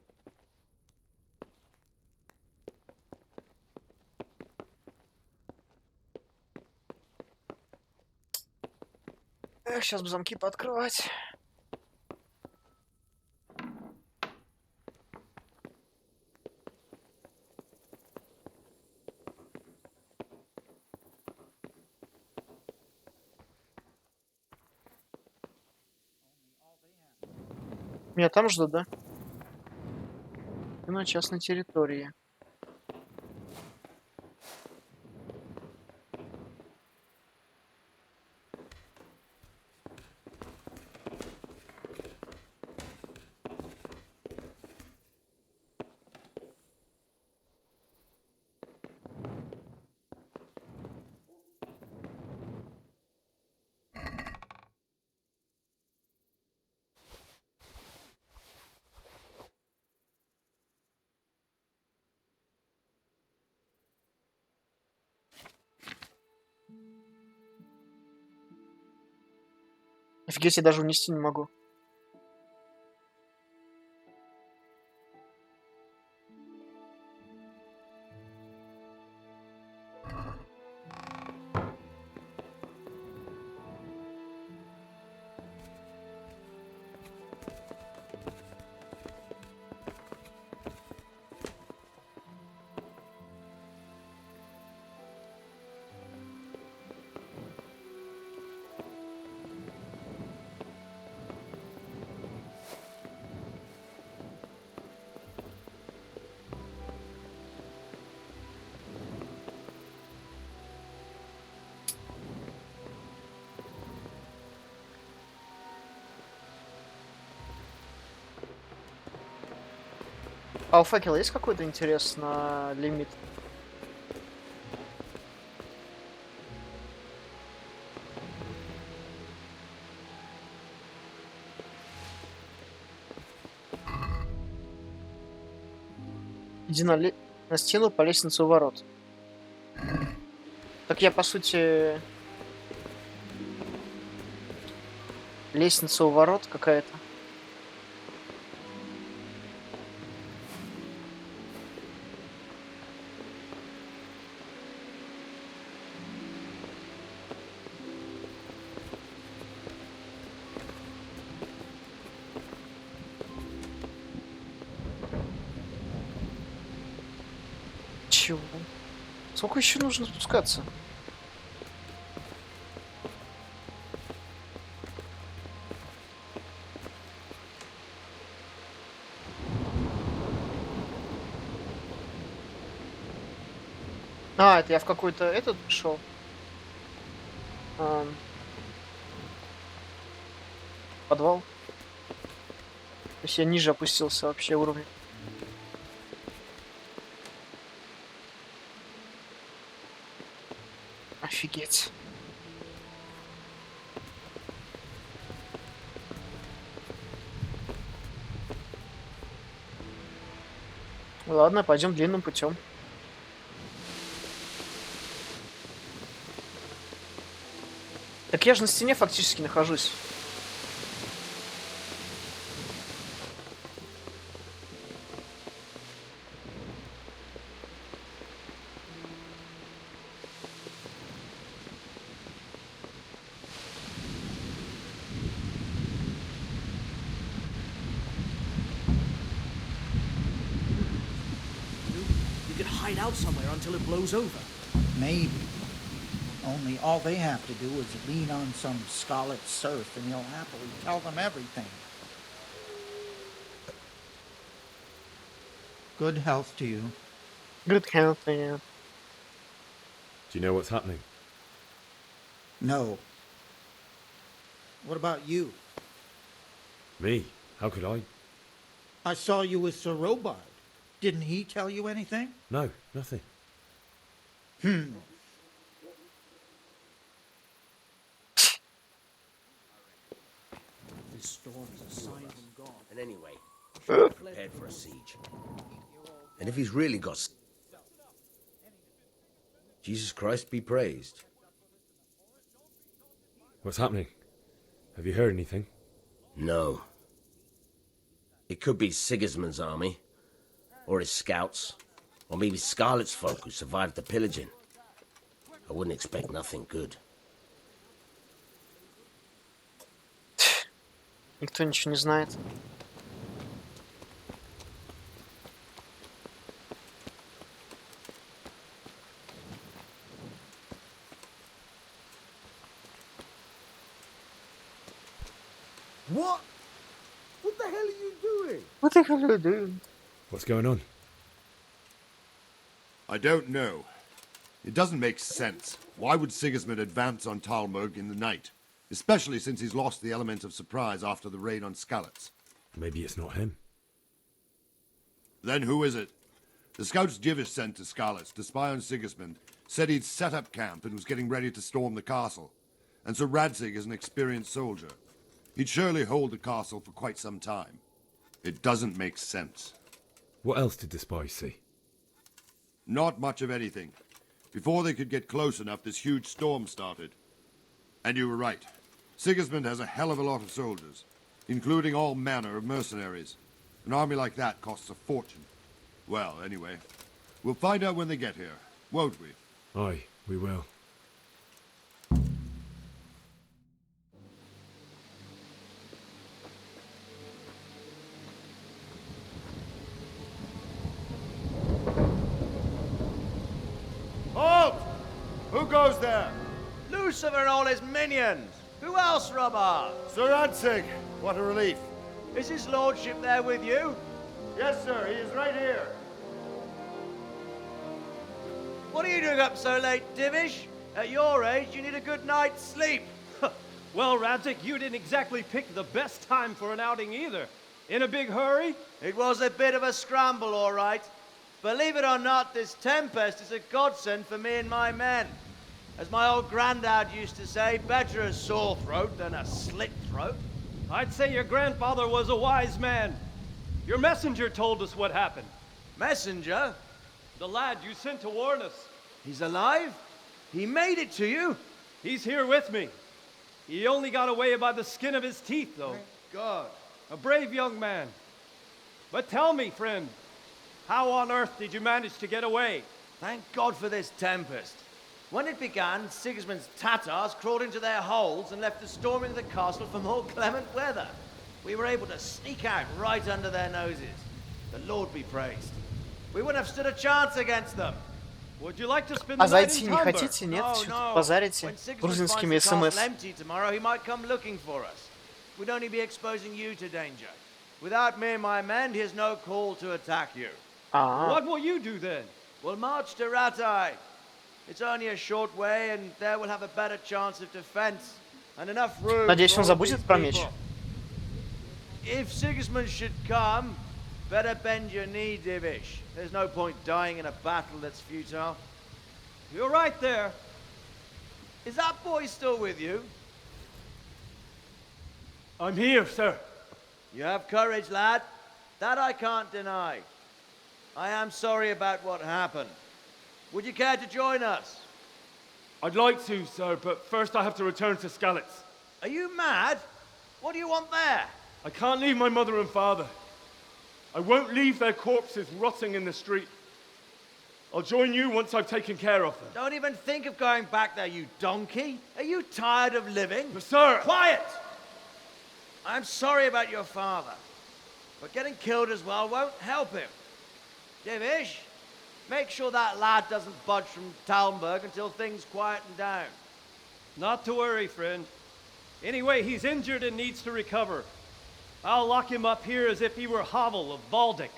Эх, сейчас бы замки пооткрывать. Меня там ждут, да? На частной территории. Офигеть, я даже унести не могу. А у факела есть какой-то интересно лимит? Иди на стену по лестнице у ворот. Так я, по сути... Лестница у ворот какая-то. Чего? Сколько еще нужно спускаться? А, это я в какой-то этот пришел. Подвал. То есть я ниже опустился вообще уровня. Офигеть. Ладно, пойдем длинным путем. Так я же на стене фактически нахожусь. You could hide out somewhere until it blows over. Maybe. Only all they have to do is lean on some scarlet surf and you'll happily tell them everything. Good health to you. Good health, yeah. Do you know what's happening? No. What about you? Me? How could I? I saw you with Sir Robard. Didn't he tell you anything? No, nothing. This storm is a sign from God. And anyway, we're prepared for a siege. And if he's really got... Jesus Christ be praised. What's happening? Have you heard anything? No. It could be Sigismund's army, or his scouts, or maybe Scarlet's folk who survived the pillaging. I wouldn't expect nothing good. Никто ничего не знает. What? What the hell are you doing? What the hell are you doing? What's going on? I don't know. It doesn't make sense. Why would Sigismund advance on Talmud in the night? Especially since he's lost the element of surprise after the raid on Skalitz. Maybe it's not him. Then who is it? The scouts Jivis sent to Skalitz to spy on Sigismund said he'd set up camp and was getting ready to storm the castle. And Sir Radzig is an experienced soldier. He'd surely hold the castle for quite some time. It doesn't make sense. What else did the spies see? Not much of anything. Before they could get close enough, this huge storm started. And you were right. Sigismund has a hell of a lot of soldiers, including all manner of mercenaries. An army like that costs a fortune. Well, anyway, we'll find out when they get here, won't we? Aye, we will. Halt! Who goes there? Lucifer and all his minions. Who else, Robert? Sir Radzig. What a relief. Is his lordship there with you? Yes, sir. He is right here. What are you doing up so late, Divish? At your age, you need a good night's sleep. Well, Radzig, you didn't exactly pick the best time for an outing either. In a big hurry? It was a bit of a scramble, all right. Believe it or not, this tempest is a godsend for me and my men. As my old granddad used to say, better a sore throat than a slit throat. I'd say your grandfather was a wise man. Your messenger told us what happened. Messenger? The lad you sent to warn us. He's alive? He made it to you? He's here with me. He only got away by the skin of his teeth, though. Thank God. A brave young man. But tell me, friend, how on earth did you manage to get away? Thank God for this tempest. When it began, Sigismund's Tatars crawled into their holes and left the storming of the castle for more clement weather. We were able to sneak out right under their noses. The Lord be praised. We wouldn't have stood a chance against them. Would you like to spend the А night зайти in не Tamber? хотите? Нет? No, Что-то no. базарите When Sigismund грузинскими finds the castle СМС. empty tomorrow, he might come looking for us. We'd only be exposing you to danger. Without me and my men, he has no call to attack you. What will you do then? We'll march to Ratai. It's only a short way, and there we'll have a better chance of defense and enough room. Надеюсь, он for all забудет these про меч. people. If Sigismund should come, better bend your knee, Divish. There's no point dying in a battle that's futile. You're right there. Is that boy still with you? I'm here, sir. You have courage, lad. That I can't deny. I am sorry about what happened. Would you care to join us? I'd like to, sir, but first I have to return to Skalitz. Are you mad? What do you want there? I can't leave my mother and father. I won't leave their corpses rotting in the street. I'll join you once I've taken care of them. Don't even think of going back there, you donkey. Are you tired of living? But sir! Quiet! I'm sorry about your father, but getting killed as well won't help him. Divish, make sure that lad doesn't budge from Talmberg until things quieten down. Not to worry, friend. Anyway, he's injured and needs to recover. I'll lock him up here as if he were Havel of Baldic.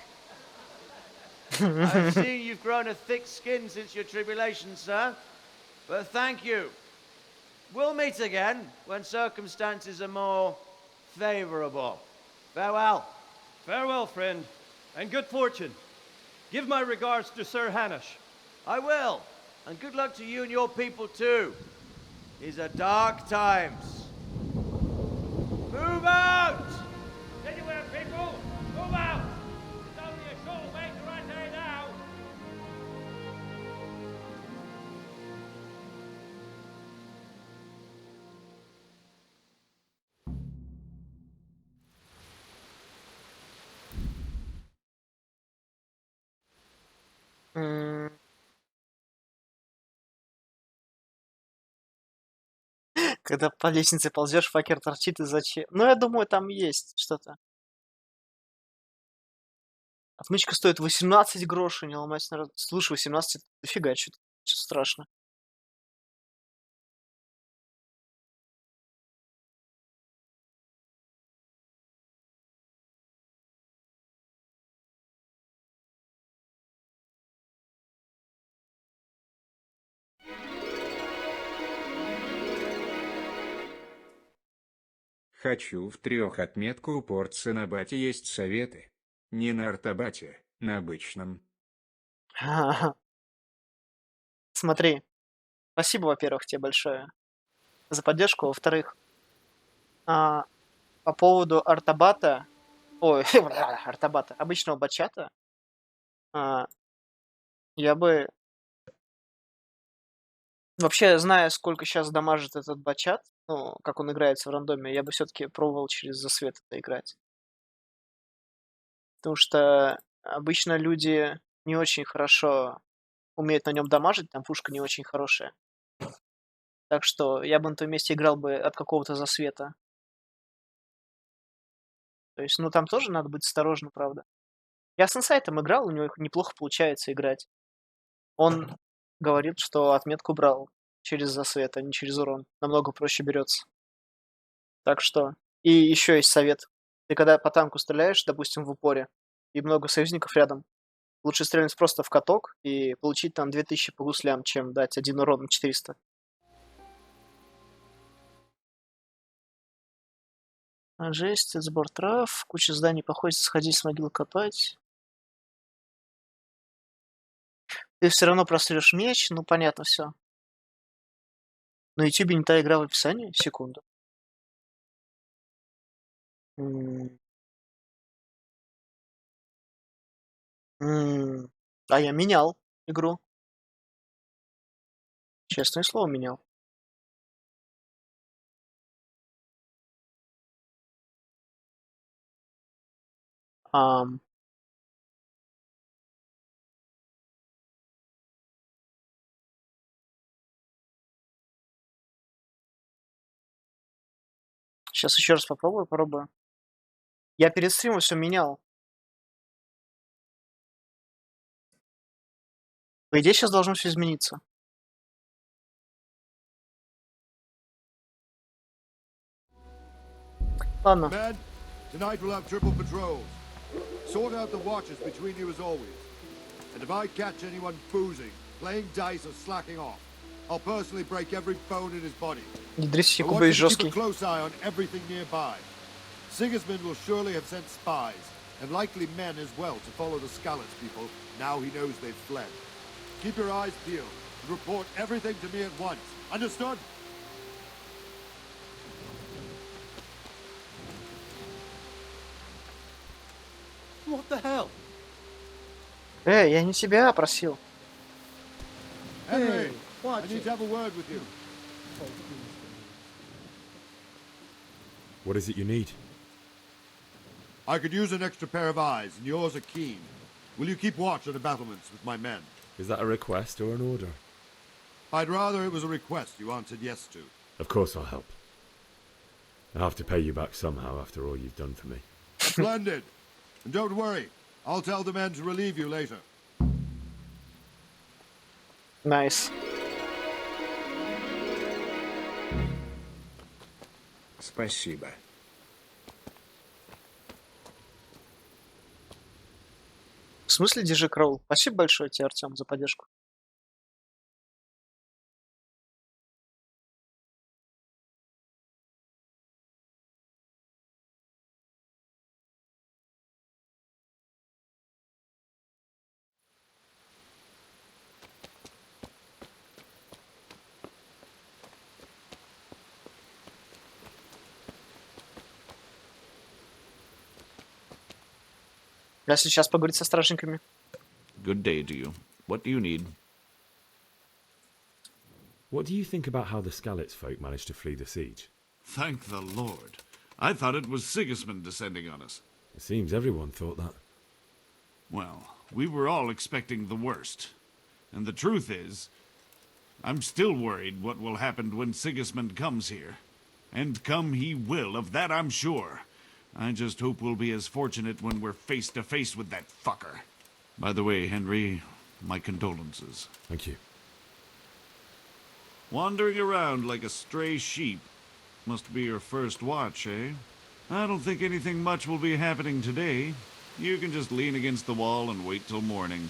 I've seen you've grown a thick skin since your tribulation, sir. But thank you. We'll meet again when circumstances are more favorable. Farewell. Farewell, friend, and good fortune. Give my regards to Sir Hanush. I will. And good luck to you and your people too. These are dark times. Move out! Anywhere, people! Move out! It's only a short way to right there now. Когда по лестнице ползешь, факер торчит из-за Ну, я думаю, там есть что-то. Отмычка стоит 18 грошей, не ломать народ. Слушай, 18 это дофига, что-то страшно. Хочу в 3 отметку у порции на бате есть советы. Не на артобате, на обычном. Смотри. Спасибо, во-первых, тебе большое за поддержку. Во-вторых, по поводу артобата, ой, артобата, обычного бачата, я бы, вообще, зная, сколько сейчас дамажит этот бачат, ну, как он играется в рандоме, я бы все-таки пробовал через засвет это играть. Потому что обычно люди не очень хорошо умеют на нем дамажить, там пушка не очень хорошая. Так что я бы на том месте играл бы от какого-то засвета. То есть, ну, там тоже надо быть осторожным, правда. Я с инсайтом играл, у него неплохо получается играть. Он говорит, что отметку брал через засвет, а не через урон. Намного проще берется. Так что... И еще есть совет. Ты когда по танку стреляешь, допустим, в упоре, и много союзников рядом, лучше стрельнуть просто в каток и получить там 2000 по гуслям, чем дать 1 урон на 400. Жесть, сбор трав, куча зданий походить, сходить с могил копать. Ты все равно прострешь меч, ну понятно все. На ютубе не та игра в описании? Секунду. А я менял игру. Честное слово, менял. Ам. Сейчас еще раз попробую. Я перед стримом все менял. По идее, сейчас должно все измениться. Ладно. Men, tonight we'll have triple patrols. Sort out the watches between you as always. And if I catch anyone boozing, playing dice or slacking off, I'll personally break every bone in his body. I want you to keep a close eye on everything nearby. Sigismund will surely have sent spies, and likely men as well, to follow the Skalitz people now he knows they've fled. Keep your eyes peeled and report everything to me at once. Understood? What the hell? Я не тебя просил. Henry, I need to have a word with you. What is it you need? I could use an extra pair of eyes, and yours are keen. Will you keep watch on the battlements with my men? Is that a request or an order? I'd rather it was a request you answered yes to. Of course I'll help. I have to pay you back somehow after all you've done for me. Splendid. And don't worry, I'll tell the men to relieve you later. Nice. Спасибо. В смысле, держи Кроул? Спасибо большое тебе, Артем, за поддержку. Я сейчас поговорить со стражниками. Good day to you. What do you need? What do you think about how the Skalitz folk managed to flee the siege? Thank the Lord. I thought it was Sigismund descending on us. It seems everyone thought that. Well, we were all expecting the worst. And the truth is, I'm still worried what will happen when Sigismund comes here. And come he will, of that I'm sure. I just hope we'll be as fortunate when we're face to face with that fucker. By the way, Henry, my condolences. Thank you. Wandering around like a stray sheep. Must be your first watch, eh? I don't think anything much will be happening today. You can just lean against the wall and wait till morning.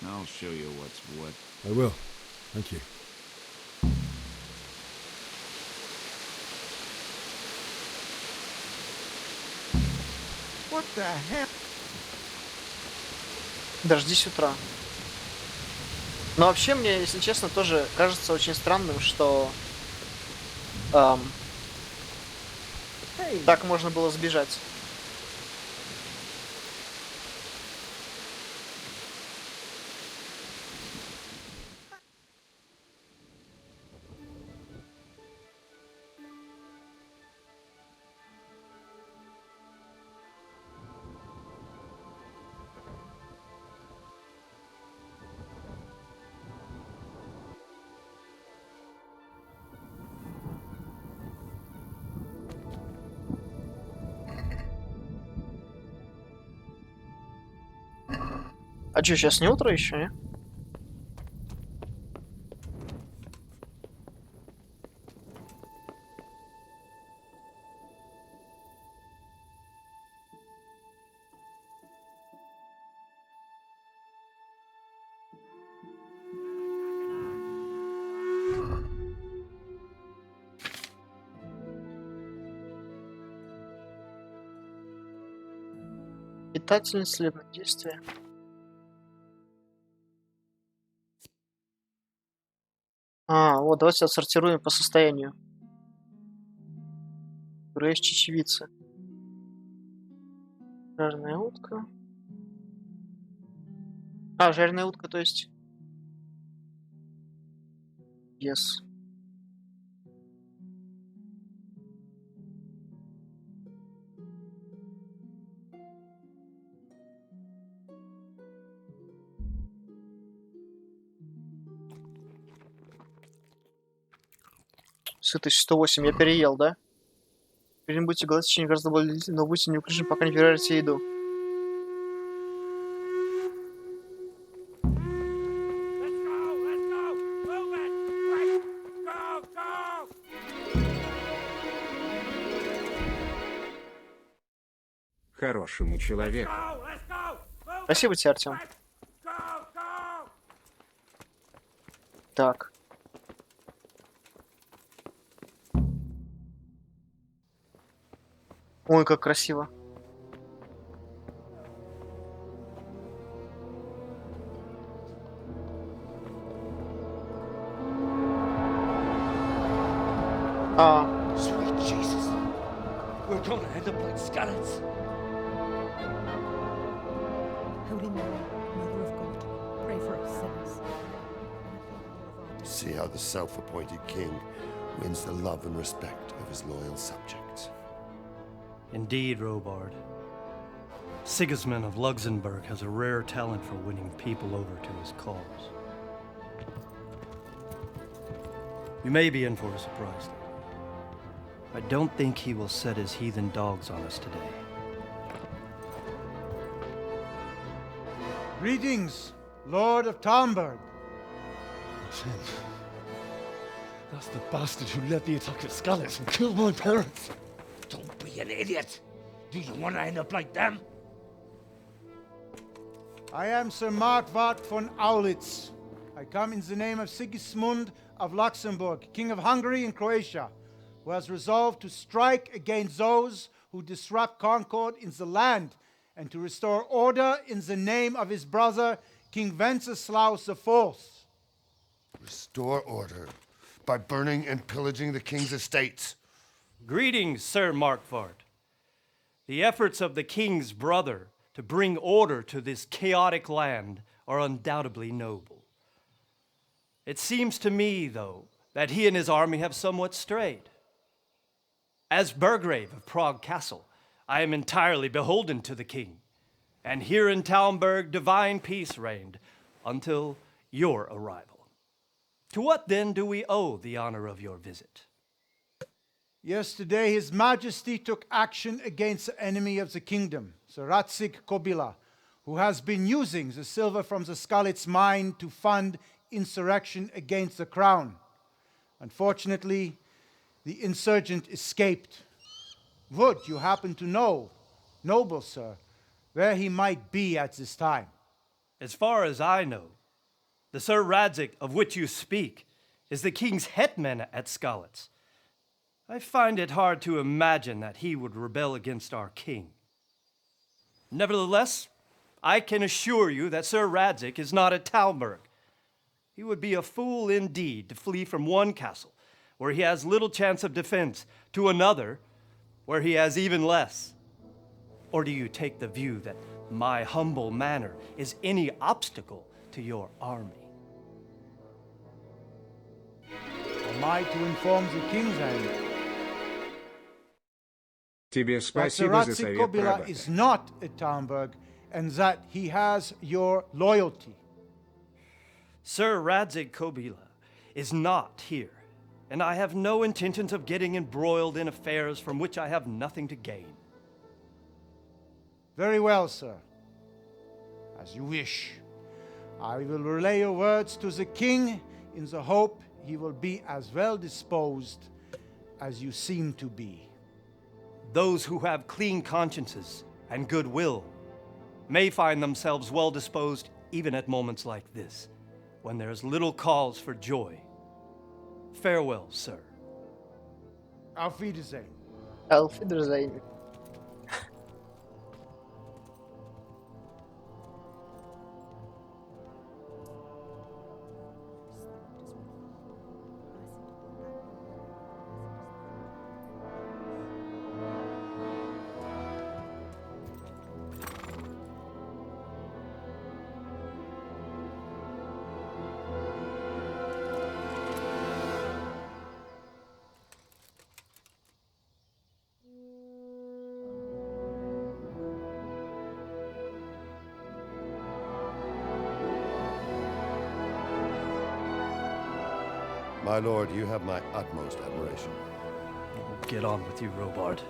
I'll show you what's what. I will. Thank you. What the hell? Дождись утра. Но вообще мне, если честно, тоже кажется очень странным, что так можно было сбежать. А что, сейчас не утро еще, не? Питательное целебное действие. Вот, давайте отсортируем по состоянию. Грейс чечевица. Жареная утка. Жареная утка, то есть. Yes. Сытость 108, я переел, да? Теперь не будете голодать в течение гораздо более длительно, но будете неуклюжим, пока не переварите еду. Хорошему человеку. Спасибо тебе, Артем. Так. Ой, как красиво. Sweet Jesus. We're gonna end up like skeletons. Holy Mary, Mother of God, pray for us sinners. See how the self-appointed king wins the love and respect of his loyal subjects. Indeed, Robard. Sigismund of Luxembourg has a rare talent for winning people over to his cause. You may be in for a surprise, though. I don't think he will set his heathen dogs on us today. Greetings, Lord of Talmberg. That's the bastard who led the attack at Scarlet and killed my parents. Don't be an idiot. Do you want to end up like them? I am Sir Markwart von Aulitz. I come in the name of Sigismund of Luxembourg, King of Hungary and Croatia, who has resolved to strike against those who disrupt concord in the land and to restore order in the name of his brother, King Wenceslaus IV. Restore order by burning and pillaging the king's estates. Greetings, Sir Markwart. The efforts of the king's brother to bring order to this chaotic land are undoubtedly noble. It seems to me, though, that he and his army have somewhat strayed. As Burgrave of Prague Castle, I am entirely beholden to the king, and here in Talmberg divine peace reigned until your arrival. To what then do we owe the honor of your visit? Yesterday, His Majesty took action against the enemy of the kingdom, Sir Radzig Kobyla, who has been using the silver from the Skalitz mine to fund insurrection against the crown. Unfortunately, the insurgent escaped. Would you happen to know, noble sir, where he might be at this time? As far as I know, the Sir Radzig of which you speak is the king's hetman at Skalitz. I find it hard to imagine that he would rebel against our king. Nevertheless, I can assure you that Sir Radzig is not at Talmberg. He would be a fool indeed to flee from one castle where he has little chance of defense to another where he has even less. Or do you take the view that my humble manner is any obstacle to your army? Am I to inform the king then? Тебе That Sir спасибо за Radzig совет, Kobyla брат. is not at Talmberg and that he has your loyalty. Sir Radzig Kobyla is not here, and I have no intentions of getting embroiled in affairs from which I have nothing to gain. Very well, sir. As you wish. I will relay your words to the king in the hope he will be as well disposed as you seem to be. Those who have clean consciences and goodwill may find themselves well disposed even at moments like this, when there is little cause for joy. Farewell, sir. Auf Wiedersehen. Auf Wiedersehen. My lord, you have my utmost admiration. Get on with you, Robard.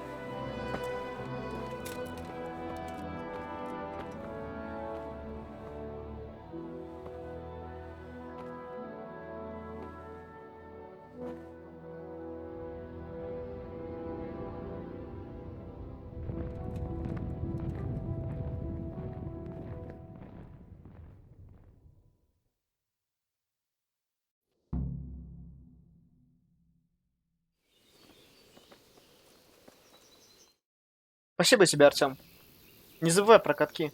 Спасибо тебе, Артем. Не забывай про катки,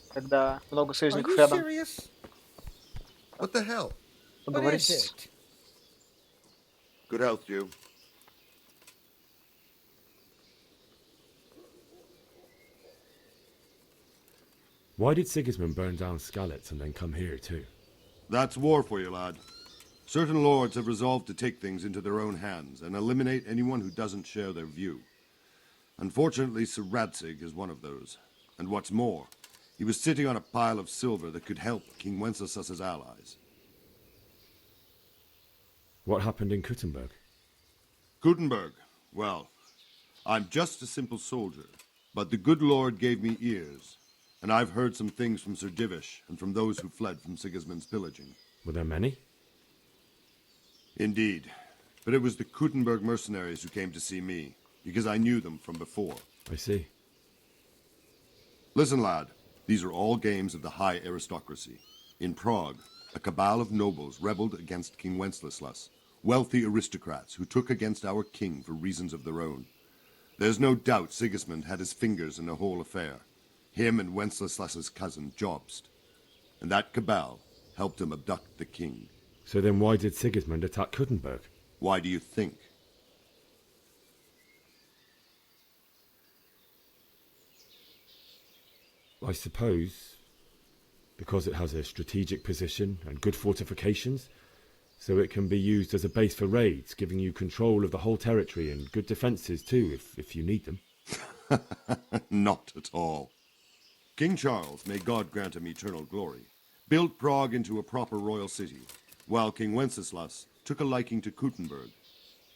когда много Are союзников you рядом. serious? What the hell? What is Поговорить. it? Good health to you. Why did Sigismund burn down Skalitz and then come here too? That's war for you, lad. Certain lords have resolved to take things into their own hands and eliminate anyone who doesn't share their view. Unfortunately, Sir Radzig is one of those. And what's more, he was sitting on a pile of silver that could help King Wenceslas's allies. What happened in Kuttenberg? Kuttenberg, well, I'm just a simple soldier, but the good Lord gave me ears, and I've heard some things from Sir Divish and from those who fled from Sigismund's pillaging. Were there many? Indeed, but it was the Kuttenberg mercenaries who came to see me, because I knew them from before. I see. Listen, lad, these are all games of the high aristocracy. In Prague, a cabal of nobles rebelled against King Wenceslas, wealthy aristocrats who took against our king for reasons of their own. There's no doubt Sigismund had his fingers in the whole affair, him and Wenceslas's cousin Jobst. And that cabal helped him abduct the king. So then why did Sigismund attack Kuttenberg? Why do you think? I suppose because it has a strategic position and good fortifications, so it can be used as a base for raids, giving you control of the whole territory and good defences too, if you need them. Not at all. King Charles, may God grant him eternal glory, built Prague into a proper royal city, while King Wenceslas took a liking to Kuttenberg.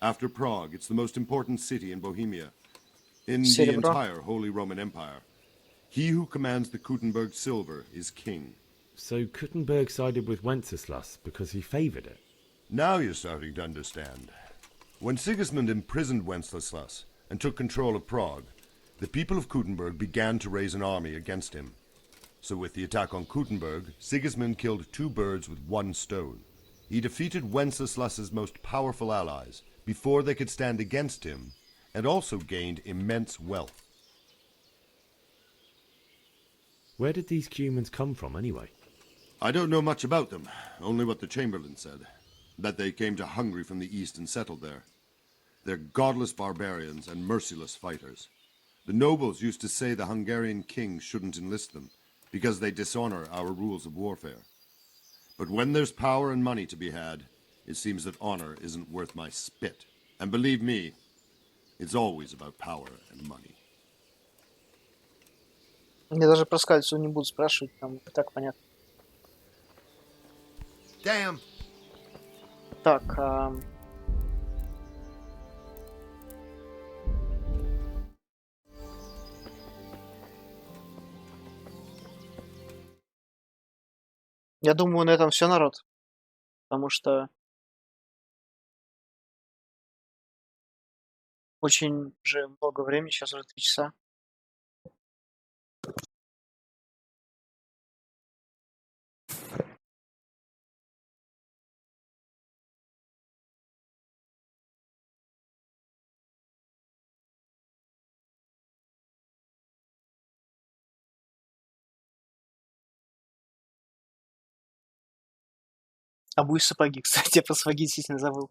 After Prague, it's the most important city in Bohemia, in the entire Holy Roman Empire. He who commands the Kuttenberg silver is king. So Kuttenberg sided with Wenceslas because he favoured it? Now you're starting to understand. When Sigismund imprisoned Wenceslas and took control of Prague, the people of Kuttenberg began to raise an army against him. So with the attack on Kuttenberg, Sigismund killed two birds with one stone. He defeated Wenceslas's most powerful allies before they could stand against him, and also gained immense wealth. Where did these Cumans come from anyway? I don't know much about them, only what the Chamberlain said. That they came to Hungary from the east and settled there. They're godless barbarians and merciless fighters. The nobles used to say the Hungarian king shouldn't enlist them, because they dishonor our rules of warfare. But when there's power and money to be had, it seems that honor isn't worth my spit. And believe me, it's always about power and money. Я даже про скальцию не буду спрашивать, там и так понятно. Damn. Так, я думаю, на этом все, народ. Потому что очень же много времени, сейчас уже 3 часа. Обуй сапоги, кстати, я про сапоги действительно забыл.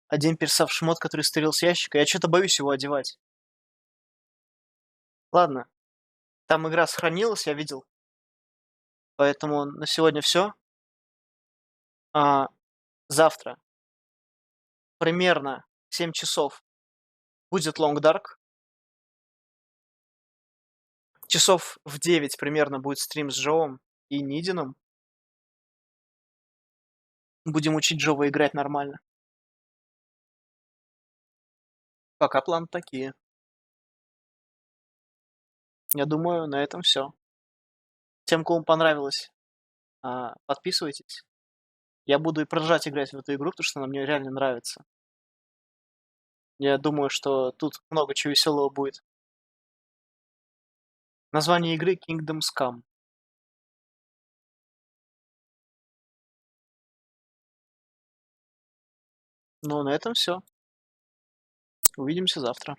Одень перса в шмот, который стырил с ящика. Я что-то боюсь его одевать. Ладно. Там игра сохранилась, я видел. Поэтому на сегодня все. Завтра примерно 7 часов будет Long Dark. Часов в 9 примерно будет стрим с Джоом и Нидином. Будем учить Джова играть нормально. Пока планы такие. Я думаю, на этом все. Тем, кому понравилось, подписывайтесь. Я буду и продолжать играть в эту игру, потому что она мне реально нравится. Я думаю, что тут много чего веселого будет. Название игры Kingdom Come. Ну, на этом все. Увидимся завтра.